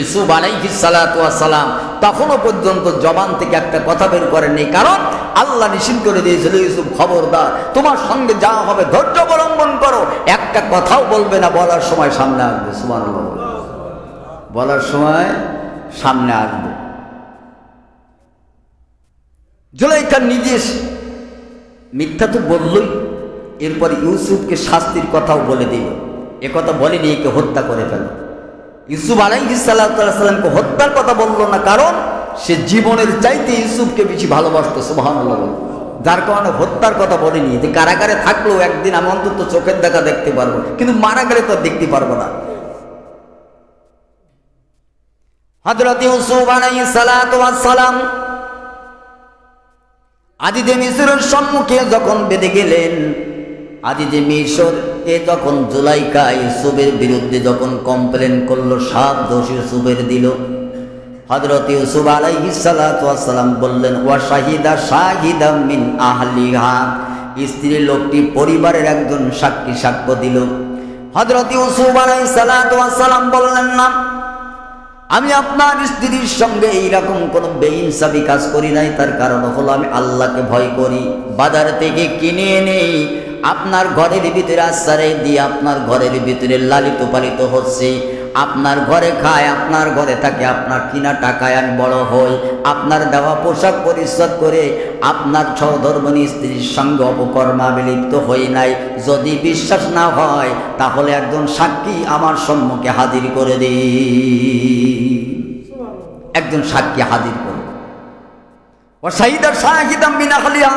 ইউসুফ আলাইহিস সালাতু ওয়াস সালাম তখনও পর্যন্ত জবান থেকে একটা কথা বের করেননি, কারণ আল্লাহ নিষেধ করে দিয়েছিল, ইউসুফ খবরদার, তোমার সঙ্গে যা হবে ধৈর্য অবলম্বন করো, একটা কথাও বলবে না, বলার সময় সামনে আসবে। সুবহানাল্লাহ, বলার সময় সামনে আসবে। জুলাইখা নিজে মিথ্যা তো বললই, এরপর ইউসুফকে শাস্তির কথাও বলে দিল। এ কথা বলেনি একে হত্যা করে ফেল। ইউসুফ আলাইহিস সালাতু ওয়াস সালামকে হত্যার কথা বলল না, কারণ সে জীবনের চাইতে ইউসুফকে বেশি ভালোবাসতো। সুবহানাল্লাহ, যার কারণে হত্যার কথা বলেনি। যে কারাগারে থাকলেও একদিন আমি অন্তত চোখের দেখা দেখতে পারবো, কিন্তু মারা গেলে তো দেখতে পারবো না। হযরত ইউসুফ আলাইহিস সালাতু ওয়াস সালাম আজিজে মিশরের সম্মুখে যখন বেঁধে গেলেন, আজিজে মিশর যখন জুলাইখা ইউসুফের বিরুদ্ধে যখন কমপ্লেন করলো, সব দোষ ইউসুফের দিল। হযরত ইউসুফ আলাইহিস সালাতু ওয়াস সালাম বললেন, ওয়া শাহিদা শাহিদা মিন আহলিহা, স্ত্রী লোকটি পরিবারের একজন সাক্ষী সাক্ষ্য দিল। হযরত ইউসুফ আলাইহিস সালাতু ওয়াস সালাম বললেন, না, আমি আপনার স্ত্রীর সঙ্গে এইরকম কোনো বেইনসাফি কাজ করি নাই, তার কারণ হলো আমি আল্লাহকে ভয় করি। বাজার থেকে কিনে এনে আপনার ঘরের ভিতরে আশ্রয় দিয়ে আপনার ঘরের ভিতরে লালিত পালিত হচ্ছে, আপনার ঘরে খায়, আপনার ঘরে থাকে, আপনার কিনা টাকায় আমি বড় হই, আপনার দেওয়া পোশাক পরিচ্ছদ করে আপনার সহধর্মিণী স্ত্রীর সঙ্গে অপকর্মে লিপ্ত হই নাই। যদি বিশ্বাস না হয় তাহলে একজন সাক্ষী আমার সম্মুখে হাজির করে দিই, একজন সাক্ষী হাজির করে। ওয়াশাহিদা শাহিদাম মিন আহলিহা,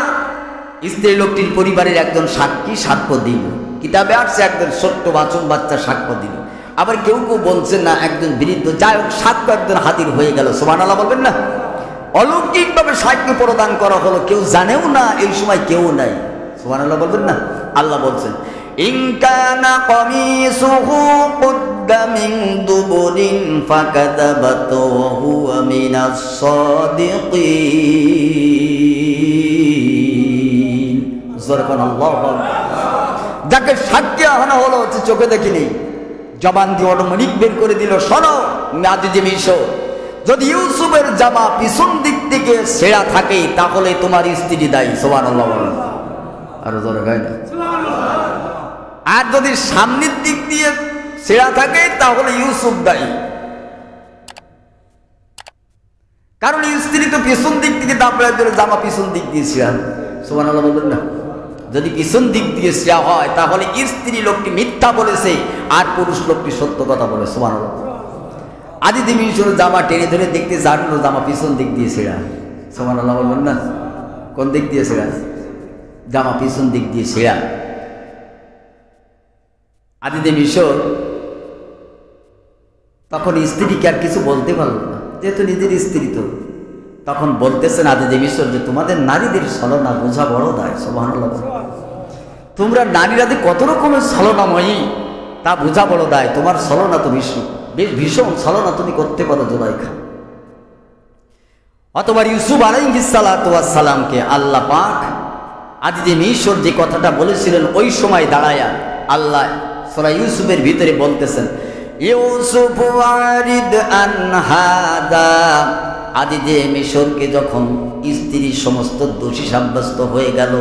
স্ত্রী লোকটির পরিবারের একজন সাক্ষী সাক্ষ্য দিল। কিতাবে আসছে একজন ছোট্ট বাচ্চা সাক্ষ্য দিল। আবার কেউ কেউ বলছেন না একজন বৃদ্ধ, যাই হোক সাক্ষ্য একজন হাজির হয়ে গেল। সুবহানাল্লাহ বলবেন না? অলৌকিকভাবে সাক্ষ্য প্রদান করা হলো, কেউ জানেও না, এই সময় কেউ নাই। সুবহানাল্লাহ বলবেন না? আল্লাহ বলছেন ইন কানা কামিসুহু কুদ্দা মিন দুবুরিন ফাকাযাবাত ওয়া হুয়া মিনাস সাদিকিন। সুবহানাল্লাহ। যাকে সাক্ষী আনা হলো যে চোখে দেখিনি, জবান দিয়ে অটোমেটিক বের করে দিল, শোনো নাজিজে মিশো, যদি ইউসুফের জামা পিছন দিক থেকে ছেঁড়া থাকে তাহলে তোমার স্ত্রী দায়ী। সুবহানাল্লাহ বলেন। আরো জোরে গায় না? আর যদি সামনের দিক দিয়ে ছেঁড়া থাকে তাহলে ইউসুফ দায়ী, কারণ স্ত্রী তো পিছন দিক থেকে দাপড়ায় ধরে জামা পিছন দিক দিয়ে ছেঁড়া। সুবহানাল্লাহ বলবেন না? যদি পিছন দিক দিয়ে ছেঁড়া হয় তাহলে স্ত্রী লোকটি মিথ্যা বলেছে আর পুরুষ লোকটি সত্য কথা বলে। সুবহানাল্লাহ। আদিতি মিশর জামা টেনে ধরে দেখতে জানলো জামা পিছন দিক দিয়ে ছেঁড়া। সুবহানাল্লাহ বলবেন না? কোন দিক দিয়ে ছেঁড়া? জামা পিছন দিক দিয়ে ছেঁড়া। আদিতি মিশর তখন স্ত্রীকে আর কিছু বলতে পারলো না, যেহেতু নিজের স্ত্রী তো। তখন বলতেছেন আদিতি মিশর যে তোমাদের নারীদের ছলনা বোঝা বড় দায়। সুবহানাল্লাহ। তোমরা নারীরা যে কত রকমের ছলনাময়ী তা বোঝা বড় দায়। তোমার ছলনা তো ভীষণ ছলনা তুমি করতে পারো জুলাইখা। অতবার ইউসুফ আলাইহিস সালাতু ওয়াস সালামকে আল্লাহ পাক আদিতি মিশর যে কথাটা বলেছিলেন ওই সময় দাঁড়ায়া আল্লাহ সূরা ইউসুফের ভিতরে বলতেছেন ইউসুফ ওয়ারিদ আন হাদা। আদিতি মিশরকে যখন স্ত্রী সমস্ত দোষী সাব্যস্ত হয়ে গেল,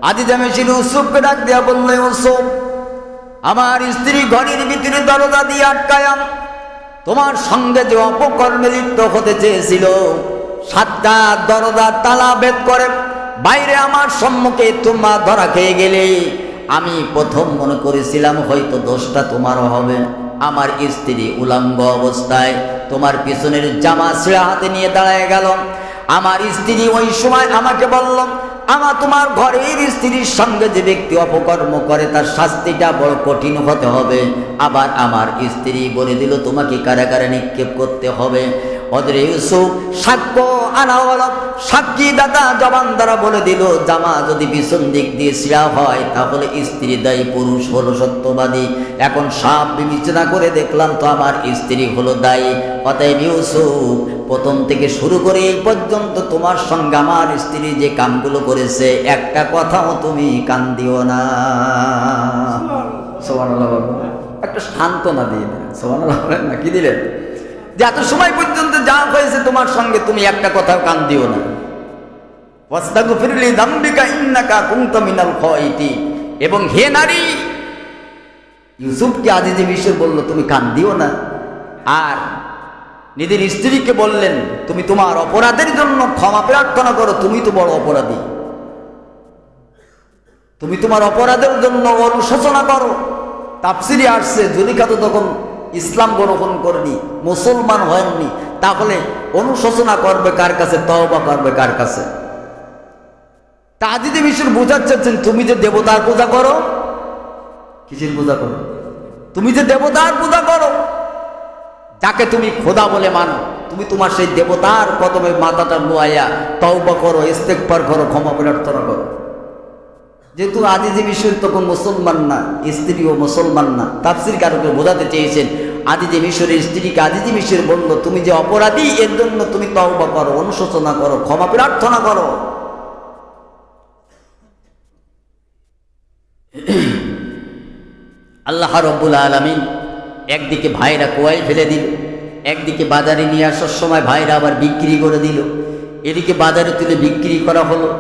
আদিতি মিশর ইউসুফকে ডাক দিয়া বলল, ইউসুফ আমার স্ত্রী ঘরের ভিতরে দরজা দিয়ে আটকায়াম, তোমার সঙ্গে যে অপকর্মে লিপ্ত হতে চেয়েছিল 7টা দরজা তালা ভেদ করে বাইরে আমার সম্মুখে তোমার ধরা খেয়ে গেলে আমি প্রথম মনে করেছিলাম হয়তো দোষটা তোমারও হবে। আমার স্ত্রী উলঙ্গ অবস্থায় তোমার পিছনের জামা ছেঁড়া হাতে নিয়ে দাঁড়ায় গেল। আমার স্ত্রী ওই সময় আমাকে বলল, আমার তোমার ঘরের স্ত্রীর সঙ্গে যে ব্যক্তি অপকর্ম করে তার শাস্তিটা বড় কঠিন হতে হবে। আবার আমার স্ত্রী বলে দিল তোমাকে কারাগারে নিক্ষেপ করতে হবে। হযরত ইউসুফ সাক্ষ্য আনা হলো, সাক্ষী দাতা জবান দ্বারা বলে দিল জামা যদি পিছন দিক দিয়ে ছিঁড়া হয় তাহলে স্ত্রী দায়ী, পুরুষ হলো সত্যবাদী। এখন সব বিবেচনা করে দেখলাম তো আমার স্ত্রী হলো দায়ী। অতএব ইউসুফ প্রথম থেকে শুরু করে এই পর্যন্ত তোমার সঙ্গে আমার স্ত্রী যে কামগুলো করেছে একটা কথাও তুমি কান দিও না। সুবহানাল্লাহ। একটা সান্ত্বনা দিয়ে দিলেন। সুবহানাল্লাহ না? কি দিলেন? যে এত সময় পর্যন্ত যা হয়েছে তোমার সঙ্গে তুমি একটা কথাও কান দিও না। ওয়াস্তাগফির লিযামবিকা ইন্নাকা কুনতা মিনাল খাইতিন। এবং হে নারী, ইউসুফকে আদিতি মিশর বলল তুমি কান দিও না, আর নিজের স্ত্রীকে বললেন তুমি তোমার অপরাধের জন্য ক্ষমা প্রার্থনা করো, তুমি তো বড় অপরাধী, তুমি তোমার অপরাধের জন্য অনুশোচনা করো। তাফসিরে আসছে জুলিখা তো তখন ইসলাম গ্রহণ করেনি, মুসলমান হয়নি, তাহলে অনুশোচনা করবে কার কাছে, তওবা করবে কার কাছে? তা আদিতি মিশর বোঝাচ্ছেন তুমি যে দেবতার পূজা করো, কিসের পূজা করো? তুমি যে দেবতার পূজা করো, যাকে তুমি খোদা বলে মানো, তুমি তোমার সেই দেবতার কদমে মাথাটা নোয়াইয়া তওবা করো, ইস্তেগফার করো, ক্ষমা প্রার্থনা করো। যেহেতু আদিতি মিশর তখন মুসলমান না, স্ত্রীও মুসলমান না, তাফসীর কারকে বোঝাতে চেয়েছেন আদিতি মিশরের স্ত্রীকে আদিতি মিশর বলল তুমি যে অপরাধী এর জন্য তুমি তওবা করো, অনুশোচনা করো, ক্ষমা প্রার্থনা করো। আল্লাহ রাব্বুল আলামিন একদিকে ভাইরা কুয়ায় ফেলে দিল, একদিকে বাজারে নিয়ে আসার সময় ভাইরা আবার বিক্রি করে দিল, এদিকে বাজারে তুলে বিক্রি করা হলো।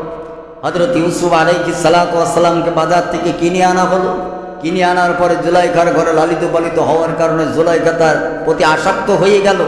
হযরত ইউসুফ আলাইহিস সালাতু ওয়াস সালামকে বাজার থেকে কিনে আনা হলো, কিনে আনার পরে জুলাইখার ঘরে লালিত পালিত হওয়ার কারণে জুলাইখা তার প্রতি আসক্ত হয়ে গেল।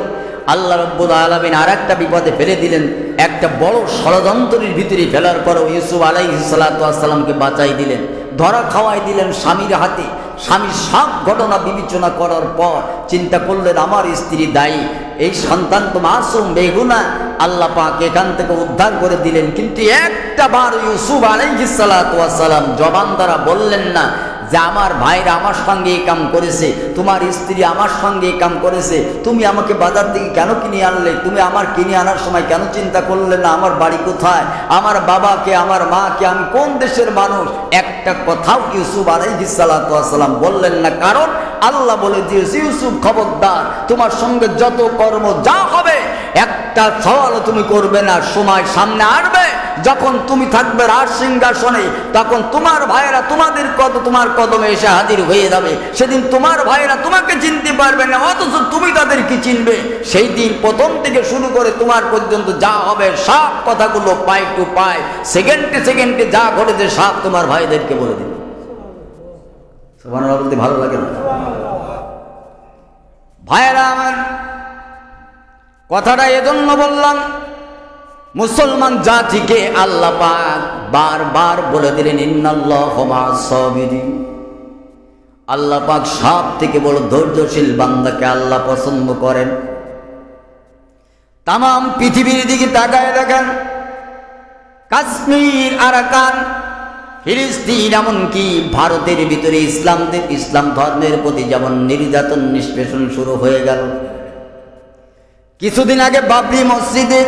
আল্লাহ রাব্বুল আলামিন আর একটা বিপদে ফেলে দিলেন। একটা বড় ষড়যন্ত্রের ভিতরে ফেলার পরেও ইউসুফ আলাইহিস সালাতু ওয়াস সালামকে বাঁচাই দিলেন, ধরা খাওয়াই দিলেন স্বামীর হাতে। স্বামীর সব ঘটনা বিবেচনা করার পর চিন্তা করলেন আমার স্ত্রী দায়ী, এই সন্তান তো মাসুম বেগুনা, আল্লাহ পাক এখান থেকে উদ্ধার করে দিলেন। কিন্তু একটা বার ইউসুফ আলাইহিস সালাতু ওয়াস সালাম জবান দ্বারা বললেন না যে আমার ভাইরা আমার সঙ্গে এই কাম করেছে, তোমার স্ত্রী আমার সঙ্গে এই কাম করেছে, তুমি আমাকে বাজার থেকে কেন কিনে আনলে, তুমি আমার কিনে আনার সময় কেন চিন্তা করলে না আমার বাড়ি কোথায়, আমার বাবাকে, আমার মাকে, আমি কোন দেশের মানুষ, একটা কথাও ইউসুফ আলাইহিস সালাতু ওয়াস সালাম বললেন না। কারণ আল্লাহ বলে দিয়েছে ইউসুফ খবরদার, তোমার সঙ্গে যত কর্ম যা হবে একটা সওয়ালও তুমি করবে না। সময় সামনে আসবে যখন তুমি থাকবে রাজ সিংহাসনে, তখন তোমার ভাইয়েরা তোমার কদমে এসে হাজির হয়ে যাবে। সেদিন তোমার ভাইয়েরা তোমাকে চিনতে পারবে না, অথচ তুমি তাদেরকে চিনবে। সেই দিন প্রথম থেকে শুরু করে তোমার পর্যন্ত যা হবে সব কথাগুলো পাই টু পাই, সেকেন্ডে সেকেন্ডে যা ঘটেছে সব তোমার ভাইদেরকে বলে দিবে। সুবহানাল্লাহ বলতে ভালো লাগে না? ভাইয়েরা আমার, কথাটা এজন্য বললাম, মুসলমান জাতিকে আল্লাহ পাক বারবার বলে দিলেন ইন্নাল্লাহু মা'আস সাবিরিন। আল্লাহ পাক সব থেকে বড় ধৈর্যশীল বান্দাকে আল্লাহ পছন্দ করেন। তাম পৃথিবীর দিকে তাকায় দেখেন, কাশ্মীর, আরাকান, ফিলিস্তিন, এমনকি ভারতের ভিতরে ইসলাম ধর্মের প্রতি যেমন নির্যাতন নিষ্পেষণ শুরু হয়ে গেল। কিছুদিন আগে বাবরি মসজিদের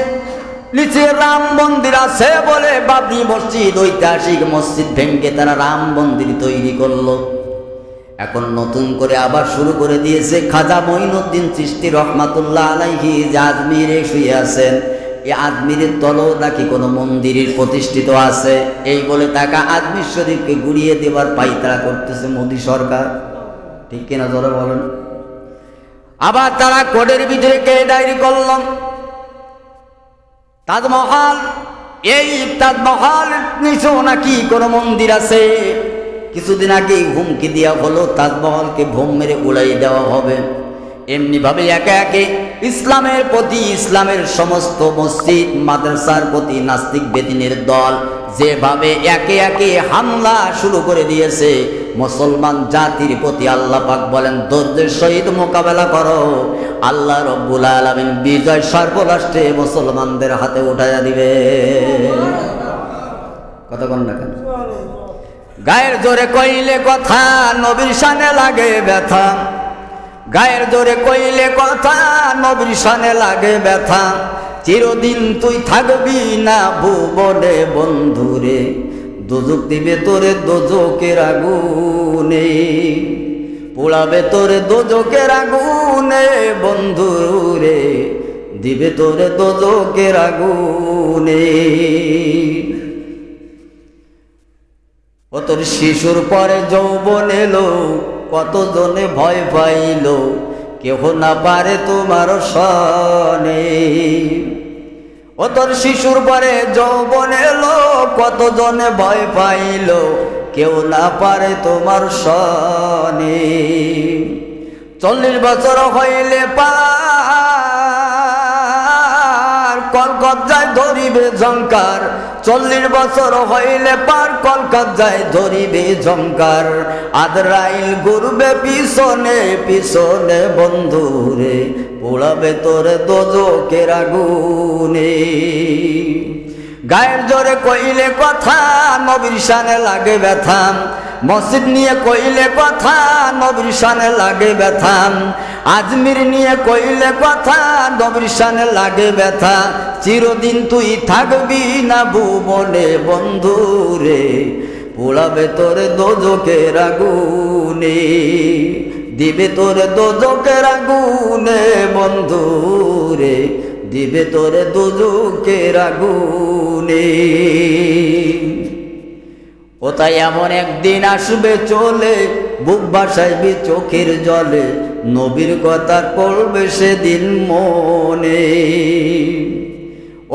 নিচে রাম মন্দির আছে বলে বাবরি মসজিদ, ঐতিহাসিক মসজিদ ভেঙে তারা রাম মন্দির তৈরি করলো। এখন নতুন করে আবার শুরু করে দিয়েছে খাজা মঈনুদ্দিন চিশতি রহমাতুল্লাহ আলাইহি, যে আজমিরে শুয়ে আছেন, এই আজমিরের তলেও নাকি কোনো মন্দিরের প্রতিষ্ঠিত আছে, এই বলে টাকা আজমির শরীফকে গুড়িয়ে দেবার পাইতারা করতেছে মোদী সরকার। ঠিক কিনা জোরে বলেন? আবার তারা কোর্টের ভিতরে কে ডায়েরি করলাম তাজমহল, এই তাজমহল নিচেও নাকি কোনো মন্দির আছে। কিছুদিন আগে হুমকি দেওয়া হলো তাজমহলকে বোম মেরে উড়াই দেওয়া হবে। এমনি ভাবে একে একে ইসলামের প্রতি, ইসলামের সমস্ত মসজিদ মাদ্রাসার প্রতি নাস্তিক বেদিনের দল যেভাবে একে একে হামলা শুরু করে দিয়েছে, মুসলমান জাতির প্রতি আল্লাহ পাক বলেন ধৈর্যের সহিত মোকাবেলা করো, আল্লাহ রব্বুল আলামিন বিজয় সর্বরাষ্ট্রে মুসলমানদের হাতে উঠাইয়া দিবে। কথা বল না কেন? গায়ের জোরে কইলে কথা নবীর শানে লাগে ব্যথা, গায়ের জোরে কইলে কথা নবীর শানে লাগে ব্যথা। চিরদিন তুই থাকবি না ভুবনে বন্ধুরে, দোজক দিবে তোরে দোজকের আগুনে, পোড়াবে তোরে দোজকের আগুনে বন্ধুরে, দিবে তোরে দোজকের আগুনে। ও তোর শিশুর পরে যৌবন এলো, কতজনে ভয় পাইল, কেহ না পারে তোমার সনে। ও তোর শিশুর পরে যৌবন এলো, কতজনে ভয় পাইল, কেউ না পারে তোমার সনে। 40 বছর হইলে পার কলকাতায় ধরিবে ঝংকার, 40 বছর হইলে পার কলকাতায় ধরিবে ঝংকার। আদরাইল ঘুরবে পিছনে পিছনে বন্ধুরে, পোড়াবে তোরে দোজকের আগুনে। গায়ের জোরে কইলে কথা নবীর শানে লাগে ব্যথা, মসজিদ নিয়ে কইলে কথা নবীর শানে লাগে ব্যথা, আজমির নিয়ে কইলে কথা নবীর শানে লাগে ব্যথা। চিরদিন তুই থাকবি না ভুবনে বন্ধুরে, পোড়াবে তোরে দোজকের আগুনে, দিবে তোরে দোজকের আগুনে বন্ধুরে, দিবে তোরে দোজকের আগুনে। ও তাই এমন একদিন আসবে চলে, বুক ভাসাইবি চোখের জলে, নবীর কথা পড়বে সেদিন মনে।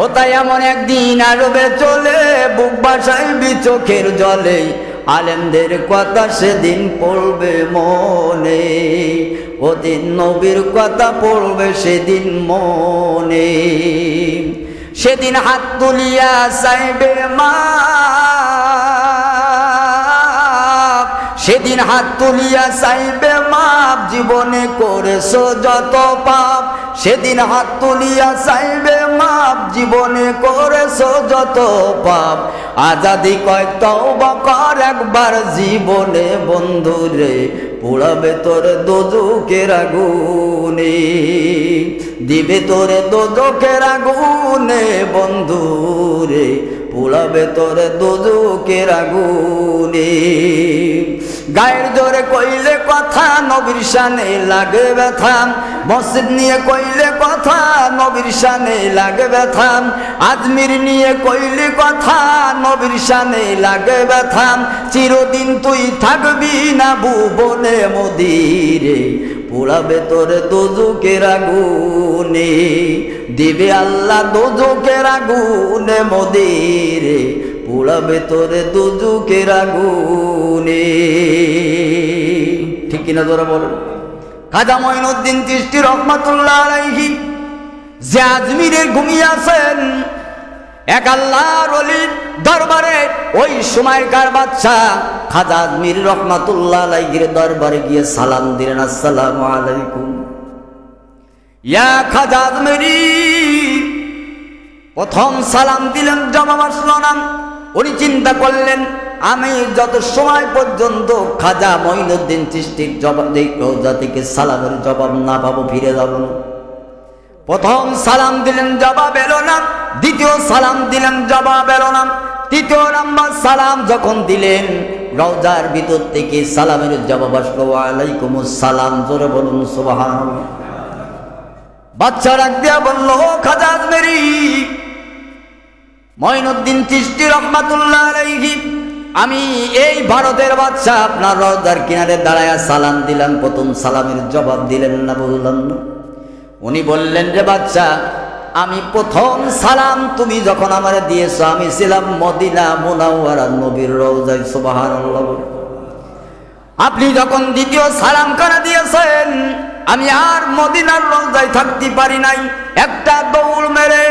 ও তাই এমন একদিন আসবে চলে, বুক ভাসাইবি চোখের জলে, আলেমদের কথা সেদিন পড়বে মনে, ওদিন নবীর কথা পড়বে সেদিন মনে। সেদিন হাত তুলিয়া চাইবে মা, সেদিন হাত তুলিয়া চাইবে মাপ, জীবনে করেছো যত পাপ। সেদিন হাত তুলিয়া চাইবে মাপ, জীবনে করেছো যত পাপ। আজাদি কয় তওবা কর একবার জীবনে বন্ধুরে, পোড়াবে তোর দোজখের আগুনে, দিবে তোরে দোজখের আগুনে বন্ধুরে, পোড়াবে তোর দোজখের আগুনে। গায়ের জোরে কইলে কথা নবীর শানে লাগে ব্যথা, মসজিদ নিয়ে কইলে কথা নবীর শানে লাগে ব্যথা, আজমির নিয়ে কইলে কথা নবীর শানে লাগে ব্যথা। চিরদিন তুই থাকবি না ভুবনে মদিরে, পোড়াবে তোর দোজখের আগুনে, দিবে আল্লাহ দোজখের আগুনে মদিরে, পোড়াবে তোর দোজখের আগুনে। ঠিক কিনা তোরা বলেন? খাজা মঈনুদ্দিন চিশতি রহমাতুল্লাহ আলাইহি যে আজমিরে ঘুমিয়ে আছেন, এক আল্লাহর ওলির দরবারে ওই সময়কার বাদশা খাজা আজমির রহমাতুল্লাহ আলাইহির দরবারে গিয়ে সালাম দিলেন, আসসালামু আলাইকুম ইয়া খাজা আজমিরি। প্রথম সালাম দিলেন, জবাব আসলো না। উনি চিন্তা করলেন, আমি যত সময় পর্যন্ত খাজা মঈনুদ্দিন চিশতির জবাব দেই রওজা থেকে সালামের জবাব না পাবো ফিরে যাব না। প্রথম সালাম দিলেন, জবাব এলো না। দ্বিতীয় সালাম দিলেন, জবাব এলো না। তৃতীয় নাম্বার সালাম যখন দিলেন, রওজার ভিতর থেকে সালামের জবাব আসলো, ওয়ালাইকুমুস সালাম। জোরে বলুন সুবহানাল্লাহ। বাচ্চা ডাক দিয়া বলল, খাজা আজমেরি মঈনুদ্দিন চিশতি রহমাতুল্লাহ আলাইহি, আমি এই ভারতের বাদশা আপনার রওজার কিনারে দাঁড়ায়া সালাম দিলাম, প্রথম সালামের জবাব দিলেন না, বললাম না। উনি বললেন যে বাদশা, আমি প্রথম সালাম তুমি যখন আমারে দিয়েছো, আমি ছিলাম মদিনা মুনাওয়ারা নবীর রওজায়, সুবহানাল্লাহ। আপনি যখন দ্বিতীয় সালাম কানা দিয়েছেন, আমি আর মদিনার রওজায় থাকতে পারি নাই, একটা দৌড় মেরে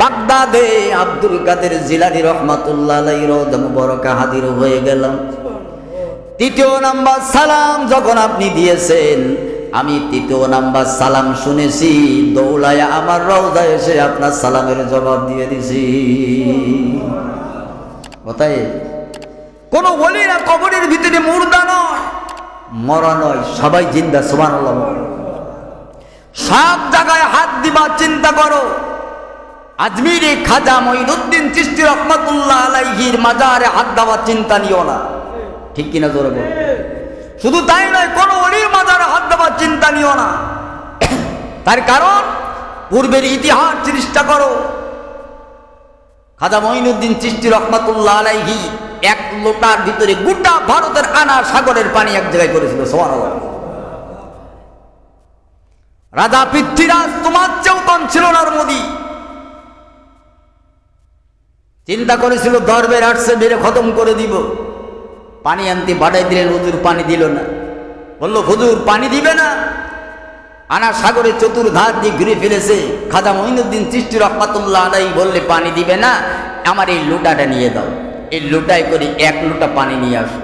বাগদাদে আব্দুল কাদের জিলানী রহমাতুল্লাহ আলাইহি রওজা মুবারাকা হাজির হয়ে গেলাম। তৃতীয় নাম্বার সালাম যখন আপনি দিয়েছেন, আমি তৃতীয় নাম্বার সালাম শুনেছি, দৌড়ায়া আমার রওজায় এসে আপনার সালামের জবাব দিয়ে দিছি। কোথায়? কোন ওলিরা কবরের ভিতরে মুর্দা নয়, মরা নয়, সবাই জিন্দা, সুবহানাল্লাহ। সব জায়গায় হাত দিবা চিন্তা করো। আজমিরে খাজা মঈনুদ্দিন চিশতি রহমাতুল্লাহ আলাইহির মাজারে হাত দেওয়ার চিন্তা নিও না, ঠিক কিনা জোরে বলো। শুধু তাই নয়, কোন ওলির মাজারে হাত দেওয়ার চিন্তা নিও না। তার কারণ পূর্বের ইতিহাস চেষ্টা করো। খাজা মঈনুদ্দিন চিশতি রহমাতুল্লাহ আলাইহি এক লোটার ভিতরে গোটা ভারতের আনা সাগরের পানি এক জায়গায় করেছিল, সুবহানাল্লাহ। রাজা পৃথ্বীরাজ তোমার চেয়েও কম ছিল না, মোদী চিন্তা করেছিল দরবের আসছে মেরে খতম করে দিব, পানি আনতে বাড়াই দিলেন, হুজুর পানি দিল না। বললো, হুজুর পানি দিবে না? আনা সাগরের চতুর্ধার দিয়ে ঘুরে ফেলেছে। খাজা মঈনুদ্দিন চিশতি রহমাতুল্লাহ আলাইহি বললে, পানি দিবে না, আমার এই লোটাটা নিয়ে দাও, এই লোটায় করে এক লোটা পানি নিয়ে আসো।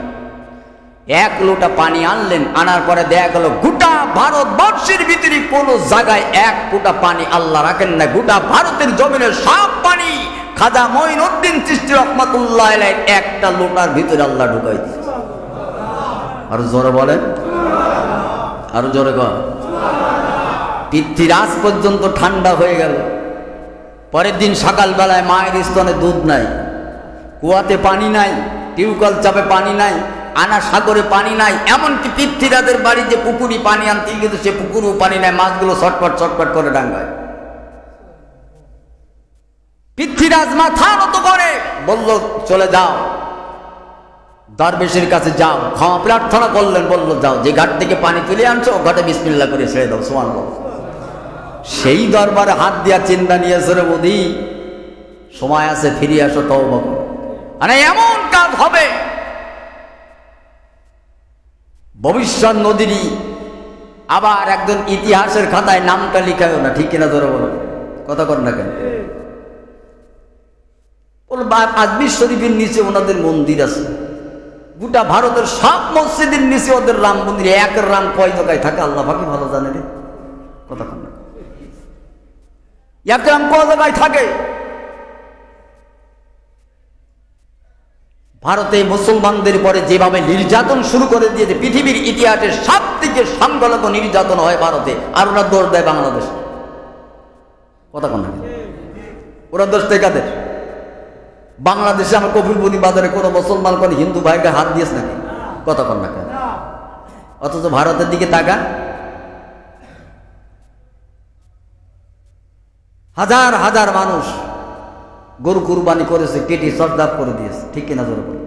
এক লোটা পানি আনলেন, আনার পরে দেখা গেল গোটা ভারতবর্ষের ভিতরে কোন জায়গায় এক ফোঁটা পানি আল্লাহ রাখেন না। গোটা ভারতের জমিনের সব পানি খাজা মঈনুদ্দিন চিশতি রহমাতুল্লাহ আলাইহি একটা লোটার ভিতরে আল্লাহ ঢুকাই দিয়েছে। আর জোরে বলেন, আর জোরে কর। পৃথ্বীরাজ পর্যন্ত ঠান্ডা হয়ে গেল। পরের দিন সকালবেলায় মায়ের স্তনে দুধ নাই, কুয়াতে পানি নাই, টিউবওয়েল চাপে পানি নাই, আনা সাগরে পানি নাই, এমনকি পৃথ্বীরাজের বাড়ি যে পুকুরি পানি আনতে কিন্তু সে পুকুরও পানি নাই, মাছগুলো ছটপট ছটপট করে ডাঙ্গায়। পৃথ্বীরাজ মাথা নত করে বলল, চলে যাও, দরবেশের কাছে যাও, ক্ষমা প্রার্থনা করলেন। বলল, যাও, যে ঘাট থেকে পানি তুলে আনছো ঘাটে বিসমিল্লাহ করে ছেড়ে দাও, সুবহানাল্লাহ। সেই দরবারে হাত দিয়া চিন্তা নিয়েছে, রে মোদি সময় আছে, ফিরে আসো, তওবা করো। মানে এমন কাজ হবে ভবিষ্যৎ নদীরই আবার একজন ইতিহাসের খাতায় নামটা লিখায়ও না, ঠিক কিনা ধরে বলো, কথা কর না কেন? আজমির শরীফের নিচে ওনাদের মন্দির আছে, গোটা ভারতের সব মসজিদের নিচে ওদের রাম মন্দির, একের রাম কয় জায়গায় থাকে আল্লাহ পাকই ভালো জানে রে, কথা কর না, এক রাম কয় জায়গায় থাকে? ভারতে মুসলমানদের পরে যেভাবে নির্যাতন শুরু করে দিয়েছে, পৃথিবীর ইতিহাসে সব থেকে সংখ্যালঘু নির্যাতন হয় ভারতে, আর ওরা দোষ দেয় বাংলাদেশ, কথা কন না? ওরা দোষ দেয় কাদের? বাংলাদেশে আমার কপিলবনি বাজারে কোনো মুসলমান কোন হিন্দু ভাইকে হাত দিয়েছে নাকি, কথা কন না কেন? অথচ ভারতের দিকে তাকা, হাজার হাজার মানুষ গরু কুরবানি করেছে, কেটে সর্দাপ করে দিয়েছে, ঠিক কিনা জোরে বলে?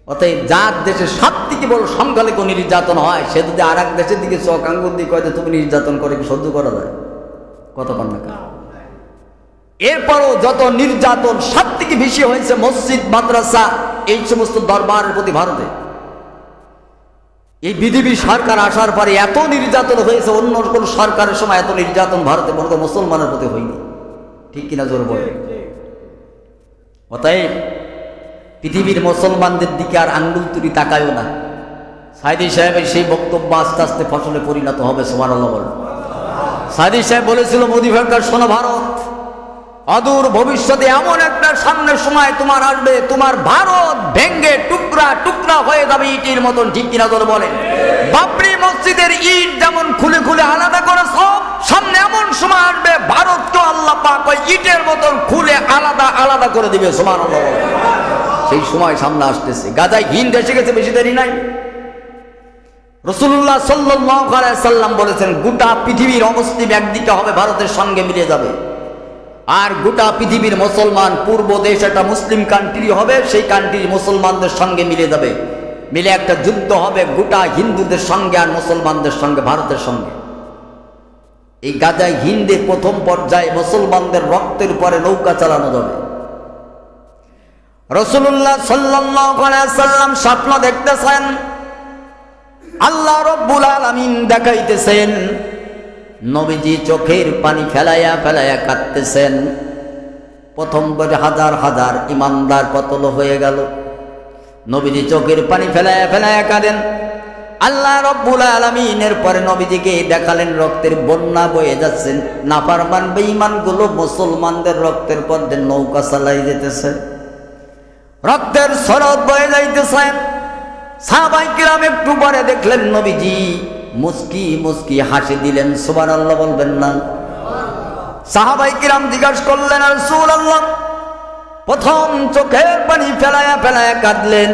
অতএব যার দেশে সব থেকে বড় সংখ্যালঘু নির্যাতন হয়, সে যদি আর এক দেশের দিকে চোখ আঙ্গুল দিয়ে কয় তুমি নির্যাতন করে, কি সহ্য করা যায়? কত কন না? এরপরও যত নির্যাতন সব থেকে বেশি হয়েছে মসজিদ, মাদ্রাসা, এই সমস্ত দরবারের প্রতি ভারতে। এই বিজেপি সরকার আসার পরে এত নির্যাতন হয়েছে, অন্য কোন সরকারের সময় এত নির্যাতন ভারতে মনে করো মুসলমানের প্রতি হয়নি, ঠিক কিনা জোর বলে? অতএব পৃথিবীর মুসলমানদের দিকে আর আঙ্গুল তুলি তাকায়ও না। সাইদি সাহেবের সেই বক্তব্য আস্তে আস্তে ফসলে পরিণত হবে, সুবহানাল্লাহ বলেন। সাইদি সাহেব বলেছিল, মোদী সরকার শোনো ভারত, অদূর ভবিষ্যতে এমন একটা সামনের সময় তোমার আসবে, তোমার ভারত ভেঙ্গে টুকরা টুকরা হয়ে যাবে ইটের মতন, ঠিক কিনা জোর বলেন? বাবরি মসজিদের ইট যেমন খুলে খুলে আলাদা করেছ, সামনে এমন সময় আসবে ভারতকে আল্লাহ পাক ওই ইটের মতন খুলে আলাদা আলাদা করে দিবে, সুবহানাল্লাহ। সেই সময় সামনে আসতেছে। গাজায় হিন্দ এসে গেছে, বেশি দেরি নাই। রাসূলুল্লাহ সাল্লাল্লাহু আলাইহি সাল্লাম বলেছেন, গোটা পৃথিবীর অমুসলিম একদিকে হবে, ভারতের সঙ্গে মিলে যাবে, আর গোটা পৃথিবীর মুসলমান, পূর্ব দেশ একটা মুসলিম কান্ট্রি হবে, সেই কান্ট্রি মুসলমানদের সঙ্গে মিলে যাবে, মিলে একটা যুদ্ধ হবে গোটা হিন্দুদের সঙ্গে আর মুসলমানদের সঙ্গে, ভারতের সঙ্গে। এই গাজায় হিন্দে প্রথম পর্যায়ে মুসলমানদের রক্তের উপরে নৌকা চালানো যাবে। রাসূলুল্লাহ সাল্লাল্লাহু আলাইহি সাল্লাম স্বপ্ন দেখতেছেন, আল্লাহ রাব্বুল আলামিন দেখাইতেছেন, নবীজি চোখের পানি ফেলাইয়া ফেলাইয়া কাঁদতেছেন। প্রথম করে হাজার হাজার ইমানদার কতল হয়ে গেল, নবীজি চোখের পানি ফেলাইয়া ফেলাইয়া কাঁদেন। আল্লাহ রাব্বুল আলামিনের পরে নবীজিকে দেখালেন রক্তের বন্যা বয়ে যাচ্ছে, নাফরমান বেঈমানগুলো মুসলমানদের রক্তের পথে নৌকা চালাই যেতেছে, রক্তের স্রোত বয়ে যাইতেছে। সাহাবায়ে কিরাম একটু পরে দেখলেন নবীজি মুস্কি মুস্কি হাসি দিলেন, সুবহানাল্লাহ বলবেন না? সাহাবায়ে কিরাম জিজ্ঞাসা করলেন, রাসূলুল্লাহ, প্রথম চোখের পানি ফেলায়া ফেলায়া কাঁদলেন,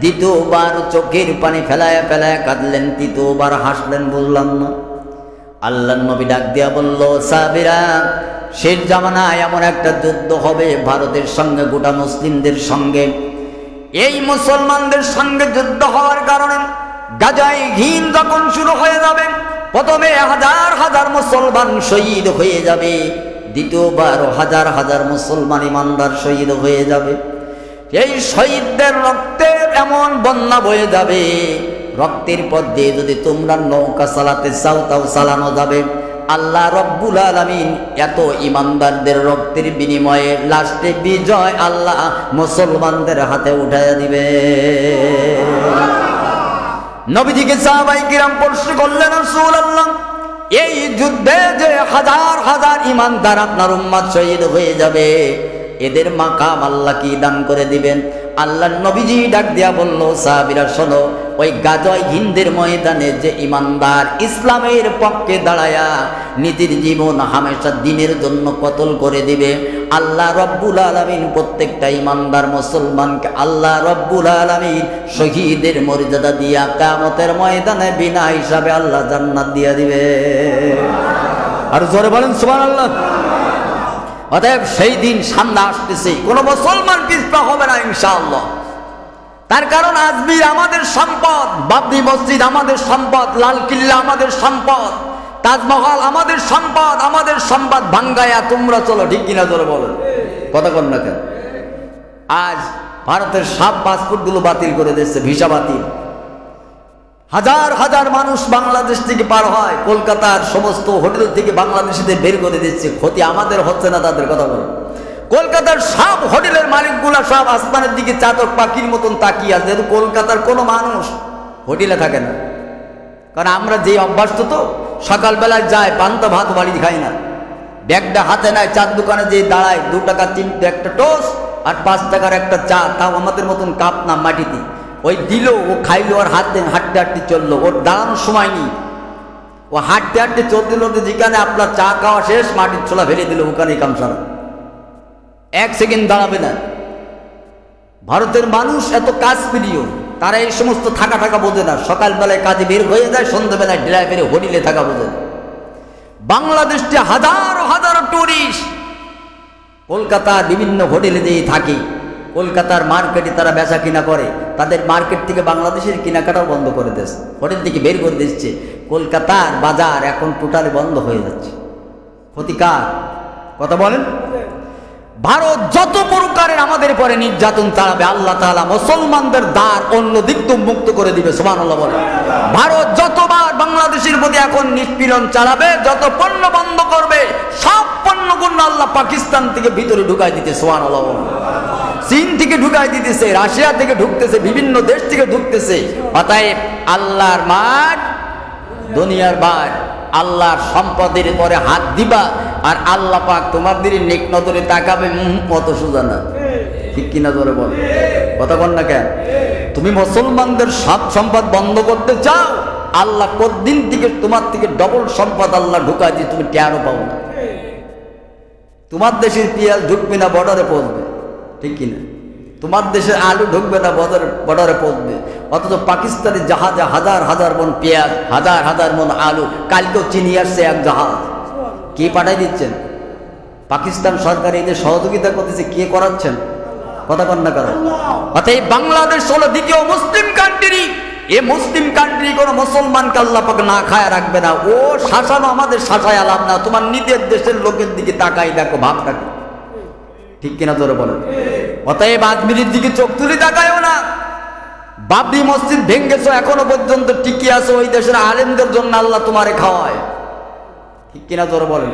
দ্বিতীয়বার চোখের পানি ফেলায়া ফেলায়া কাঁদলেন, তৃতীয়বার হাসলেন, বললাম না? আল্লাহর নবী ডাক দিয়া বলল, সাহাবীরা, শেষ জামানায় এমন একটা যুদ্ধ হবে ভারতের সঙ্গে, গোটা মুসলিমদের সঙ্গে। এই মুসলমানদের সঙ্গে যুদ্ধ হওয়ার কারণে গাজায় হিন্দ যখন শুরু হয়ে যাবে, প্রথমে হাজার হাজার মুসলমান শহীদ হয়ে যাবে, দ্বিতীয়বার হাজার হাজার মুসলমান ইমানদার শহীদ হয়ে যাবে। এই শহীদদের রক্তের এমন বন্যা বয়ে যাবে, রক্তের পথ দিয়ে যদি তোমরা নৌকা চালাতে চাও তাও চালানো যাবে। আল্লাহ রব্বুল আলামিন এত ইমানদারদের রক্তের বিনিময়ে লাস্টে বিজয় আল্লাহ মুসলমানদের হাতে উঠাইয়া দিবে। নবীজিকে সাহাবায়ে কিরাম প্রশ্ন করলেন, রাসূলুল্লাহ, এই যুদ্ধে যে হাজার হাজার ইমানদার আপনার উম্মত শহীদ হয়ে যাবে, এদের মাকাম আল্লাহ কি দান করে দিবেন? আল্লাহর নবীজি ডাক দিয়া বলল, সাহাবীরা শোনো, ওই গাজায় হিন্দের ময়দানে যে ইমানদার ইসলামের পক্ষে দাঁড়ায়া নিজের জীবন হামেশা দ্বীনের জন্য কতল করে দিবে, আল্লাহ রব্বুল আলামিন প্রত্যেকটা ইমানদার মুসলমানকে আল্লাহ রব্বুল আলামিন শহীদের মর্যাদা দিয়া কিয়ামতের ময়দানে বিনা হিসাবে আল্লাহ জান্নাত দিয়া দিবে। আর জোরে বলেন সুবহানাল্লাহ। অতএব সেই দিন সামনে আসতেছে, কোন মুসলমান পিছপা হবে না ইনশাআল্লাহ। তার কারণ আজমির আমাদের সম্পদ, বাবরি মসজিদ আমাদের সম্পদ, লালকিল্লা আমাদের সম্পদ, তাজমহল আমাদের সম্পদ, আমাদের সম্পদ ভাঙ্গায়া তোমরা চলো, ঠিক কিনা চলো বলো, কথা কন না কেন? আজ ভারতের সব পাসপোর্টগুলো বাতিল করে দিচ্ছে, ভিসা বাতিল। হাজার হাজার মানুষ বাংলাদেশ থেকে পার হয়, কলকাতার সমস্ত হোটেল থেকে বাংলাদেশিদের বের করে দিচ্ছে। ক্ষতি আমাদের হচ্ছে না, তাদের কথা বলে। কলকাতার সব হোটেলের মালিকগুলা সব আসমানের দিকে চাতক পাখির মতন তাকিয়ে আছে, যেহেতু কলকাতার কোনো মানুষ হোটেলে থাকে না। কারণ আমরা যে অভ্যস্ত, তো সকালবেলায় যায় পান্তা ভাত বাড়ি খাই না, ব্যাগটা হাতে নেয়, চার দোকানে যে দাঁড়ায়, 2 টাকা 3 একটা টোস্ট আর 5 টাকার একটা চা, তাও আমাদের মতন কাপ না, মাটিতে। ওই দিল, ও খাইলো আর হাঁটতে হাঁটতে চললো, ওর দাঁড়ানোর সময় নেই। ও হাঁটতে হাঁটতে চলতে চলতে যেখানে আপনার চা খাওয়া শেষ, মাটির ছোলা ফেলে দিল, ওখানেই কাম সারা, 1 সেকেন্ড দাঁড়াবে না। ভারতের মানুষ এত কাজ প্রিয়, তারা এই সমস্ত থাকা বোঝে না। সকালবেলায় কাজে বের হয়ে যায়, সন্ধ্যাবেলায় ড্রাইভারে হোটেলে থাকা বোঝে না। বাংলাদেশে হাজারো হাজারো টুরিস্ট কলকাতার বিভিন্ন হোটেলে যেয়ে থাকে, কলকাতার মার্কেটে তারা বেচা কিনা করে, তাদের মার্কেট থেকে বাংলাদেশের কেনাকাটাও বন্ধ করে দিচ্ছে, হোটেল থেকে বের করে দিচ্ছে। কলকাতার বাজার এখন টোটালি বন্ধ হয়ে যাচ্ছে। ক্ষতিকার কথা বলেন। ভারত যত প্রকারের আমাদের পরে নির্যাতন চালাবে, আল্লাহ তাআলা মুসলমানদের দ্বার অন্য দিক তো মুক্ত করে দিবে, সুবহানাল্লাহ বলে। ভারত যতবার বাংলাদেশের প্রতি এখন নিষ্পীড়ন চালাবে, যত পণ্য বন্ধ করবে, সব পণ্যগুলো আল্লাহ পাকিস্তান থেকে ভিতরে ঢুকাই দিতে, সুবহানাল্লাহ বলে। চীন থেকে ঢুকাই দিতেছে, রাশিয়া থেকে ঢুকতেছে, বিভিন্ন দেশ থেকে ঢুকতেছে। অতএব আল্লাহর মার, দুনিয়ার বার, আল্লাহর সম্পদের পরে হাত দিবা, আর আল্লাহ পাক তোমাদের নেক নজরে তাকাবে, কত সোজা না, ঠিক কিনা ধরে বল, কথা বল না কেন? তুমি মুসলমানদের সব সম্পদ বন্ধ করতে চাও, আল্লাহ কতদিন থেকে তোমার থেকে ডবল সম্পদ আল্লাহ ঢুকাই দিয়ে তুমি টেরও পাও না। তোমার দেশের পেঁয়াজ ঢুকবে না, বর্ডারে পৌঁছবে, ঠিক কিনা? তোমার দেশের আলু ঢুকবে না, বর্ডারে পৌঁছবে। অথচ পাকিস্তানি জাহাজে হাজার হাজার মন পেঁয়াজ, হাজার হাজার মন আলু, কালকেও চিনি আসছে এক জাহাজ। কে পাঠাই দিচ্ছেন? পাকিস্তান সরকার এই যে সহযোগিতা করতেছে, কে করাচ্ছেন? কথা কন না কারো। অতএব বাংলাদেশ হলো দ্বিতীয় মুসলিম কান্ট্রি। এ মুসলিম কান্ট্রি কোনো মুসলমানকে আল্লাহ পাক না খায় রাখবে না। ও শাসানো আমাদের শাসায় লাভ না, তোমার নিজের দেশের লোকের দিকে তাকাই দেখো, ভাব থাকে, ঠিক কিনা তোরে বলেন। অতএব আজমিরের দিকে চোখ তুলে তাকায়ও না। বাবরি মসজিদ ভেঙ্গেছো, এখনো পর্যন্ত টিকে আছো, ওই দেশের আলেমদের জন্য আল্লাহ তোমারে খাওয়ায়, ঠিক কিনা তোরে বলেন।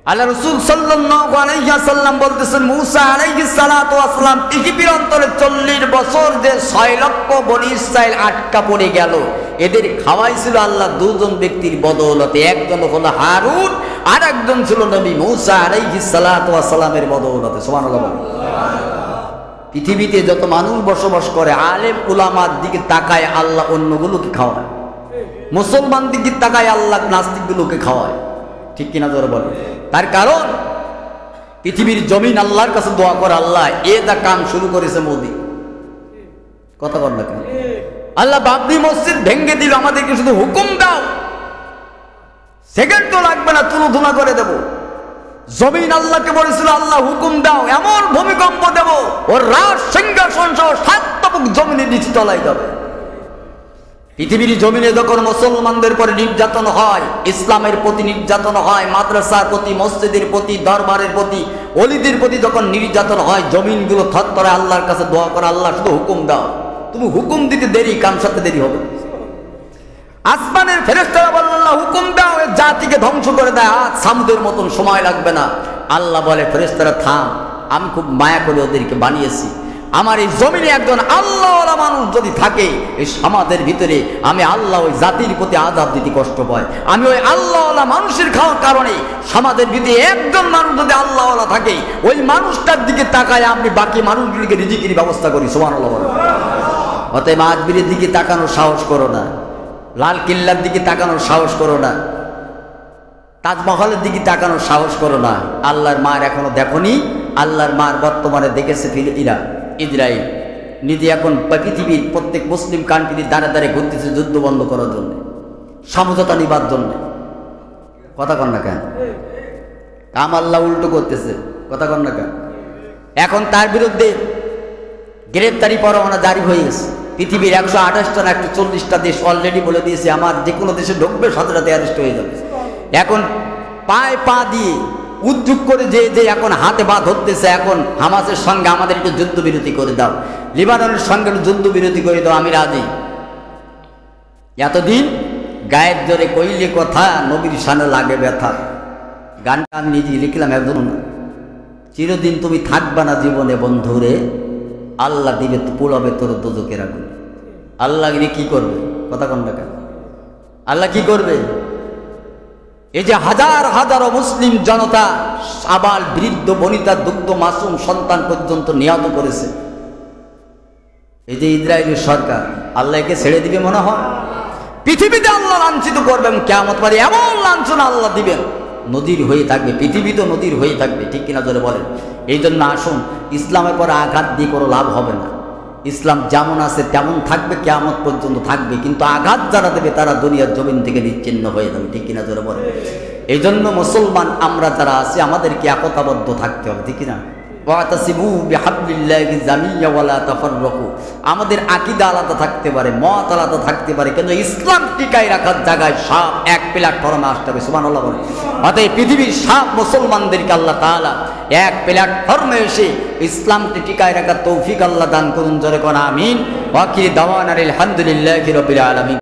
আল্লাহ রাসূল সাল্লাল্লাহু আলাইহি ওয়াসাল্লাম বলতেছেন, মুসা আলাইহিস সালাতু ওয়াস সালাম পৃথিবীর অন্তরে 40 বছর যে 6 লক্ষ বনি ইসরাইল আটকা পড়ে গেল, এদের খাওয়াইছিল আল্লাহ 2 জন ব্যক্তির বদৌলতে। একজন হলো হারুন, আর একজন ছিল নবী মুসা আলাইহিস সালাতু ওয়াস সালামের বদৌলতে, সুবহানাল্লাহ। পৃথিবীতে যত মানুষ বসবাস করে, আলেম উলামার দিকে তাকায় আল্লাহ অন্যগুলোকে খাওয়ায়, মুসলমান দিকে তাকায় আল্লাহ নাস্তিকগুলোকে খাওয়ায়, ঠিক কিনা তোরা বলে। তার কারণ পৃথিবীর জমিন আল্লাহর কাছে দোয়া করে, আল্লাহ এ যা কাম শুরু করেছে মোদি, কথা বল না কেন? আল্লাহ বাবরি মসজিদ ভেঙ্গে দিল, আমাদেরকে শুধু হুকুম দাও, সেকেন্ড তো লাগবে না, তুলোধুনা করে দেব। জমিন আল্লাহকে বলেছিল, আল্লাহ হুকুম দাও, এমন ভূমিকম্প দেব, ওর রাজ সিংহাসন সহ 7 তবক জমিনের নিচে তলায় যাবে। পৃথিবীর জমিনে যখন মুসলমানদের পরে নির্যাতন হয়, ইসলামের প্রতি নির্যাতন হয়, মাদ্রাসার প্রতি, মসজিদের প্রতি, দরবারের প্রতি, ওলিদের প্রতি যখন নির্যাতন হয়, জমিনগুলো থরথরে আল্লাহর কাছে দোয়া করে, আল্লাহ শুধু হুকুম দাও। তুমি হুকুম দিতে দেরি, কাম সাথে দেরি হবে। আসমানের ফেরেশতারা বলে, আল্লাহ হুকুম দাও, এ জাতিকে ধ্বংস করে দেয়, আজ সামুদের মতন সময় লাগবে না। আল্লাহ বলে, ফেরেশতারা থাম, আমি খুব মায়া করে ওদেরকে বানিয়েছি। আমার এই জমিনে একজন আল্লাহওয়ালা মানুষ যদি থাকে, এই সমাজের ভিতরে আমি আল্লাহ ওই জাতির প্রতি আযাব দিতে কষ্ট পাই। আমি ওই আল্লাহওয়ালা মানুষের খাওয়ার কারণে সমাজের ভিতরে একজন মানুষ যদি আল্লাহওয়ালা থাকে, ওই মানুষটার দিকে তাকায় আমি বাকি মানুষগুলিকে রিজিকের ব্যবস্থা করি, সুবহানাল্লাহ। অতএব আজমিরের দিকে তাকানোর সাহস করো না, লাল কিল্লার দিকে তাকানোর সাহস করো না, তাজমহলের দিকে তাকানোর সাহস করো না। আল্লাহর মার এখনো দেখনি, আল্লাহর মার বর্তমানে দেখেছে ইসরায়েল। নিজে এখন পৃথিবীর প্রত্যেক মুসলিম কান্ট্রির দ্বারে দ্বারে ঘুরতেছে যুদ্ধ বন্ধ করার জন্য, সমঝোতা নিবার জন্য, কথা কন না কেন? কাম আল্লাহ উল্টো করতেছে, কথা কন না কেন? এখন তার বিরুদ্ধে গ্রেপ্তারি পরোয়ানা জারি হয়ে গেছে। পৃথিবীর 128টা না 140টা দেশ অলরেডি বলে দিয়েছে, আমার যে কোনো দেশে ঢুকবে সাথে সাথে অ্যারেস্ট হয়ে যাবে। এখন পায়ে পা দিয়ে উদ্যোগ করে যে এখন হাতে পা ধরতেছে, এখন হামাসের সঙ্গে আমাদের একটু যুদ্ধবিরতি করে দাও, লিবাননের সঙ্গে যুদ্ধবিরতি করে দাও, আমি রাজি। এতদিন গায়ের জোরে কইলে কথা, নবীর শানে লাগে ব্যথা। গানটা আমি নিজে লিখলাম, একজন না। চিরদিন তুমি থাকবা না জীবনে বন্ধুরে, আল্লাহ দিবে পোড়াবে তোর দোজখের আগুন। আল্লাহ কি করবে? কথা কোন না কেন? আল্লাহ কি করবে? এই যে হাজার হাজার মুসলিম জনতা, আবাল বৃদ্ধ বনিতা দুগ্ধ মাসুম সন্তান পর্যন্ত নিহত করেছে, এই যে ইসরায়েলের সরকার, আল্লাহকে ছেড়ে দিবে মনে হয়? পৃথিবীতে আল্লাহ লাঞ্ছিত করবেন, কিয়ামত পারে এমন লাঞ্ছনা আল্লাহ দিবেন, নদীর হয়ে থাকবে, পৃথিবী তো নদীর হয়ে থাকবে। ঠিক কিনা জোরে বলেন? এই জন্য আসুন, ইসলামের পরে আঘাত দিয়ে কোনো লাভ হবে না। ইসলাম যেমন আছে তেমন থাকবে, কিয়ামত পর্যন্ত থাকবে, কিন্তু আঘাত যারা দেবে তারা দুনিয়ার জমিন থেকে নিশ্চিহ্ন হয়ে যাবে। ঠিক কিনা জোরে বলেন? এই জন্য মুসলমান আমরা যারা আছি আমাদেরকে একতাবদ্ধ থাকতে হবে। ঠিক কিনা? আমাদের আকীদা আলাদা থাকতে পারে, মত আলাদা থাকতে পারে, কিন্তু ইসলাম টিকায় রাখার জায়গায় সব এক প্ল্যাটফর্মে আসতে হবে। সুবহানাল্লাহ বলেন। অতএব পৃথিবীর সব মুসলমানদেরকে আল্লাহ তাআলা এক প্ল্যাটফর্মে এসে ইসলামকে টিকায় রাখার তৌফিক আল্লাহ দান করুন। জোরে কোন আমিন। ওয়া আখির দাওয়ানা আলহামদুলিল্লাহি রাব্বিল আলামিন।